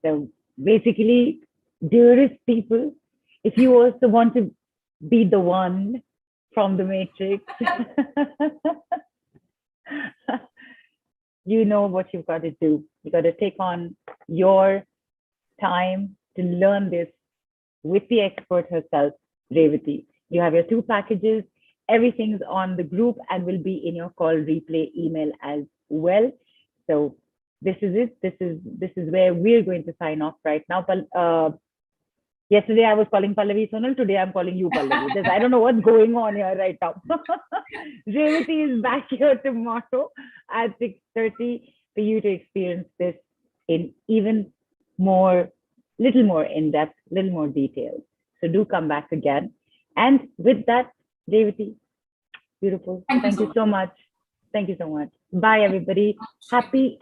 So basically, dearest people, if you also want to be the one from the Matrix, you know what you've got to do. You got to take on your time to learn this with the expert herself, Revati. You have your 2 packages. Everything's on the group and will be in your call replay email as well. So this is it. This is where we're going to sign off right now. Yesterday I was calling Pallavi Sonal. Today I'm calling you Pallavi. I don't know what's going on here right now. Revati is back here tomorrow at 6:30 for you to experience this in even more, little more in depth, little more details. So do come back again. And with that, Revati, beautiful. Thank you so much. Thank you so much. Bye, everybody. Happy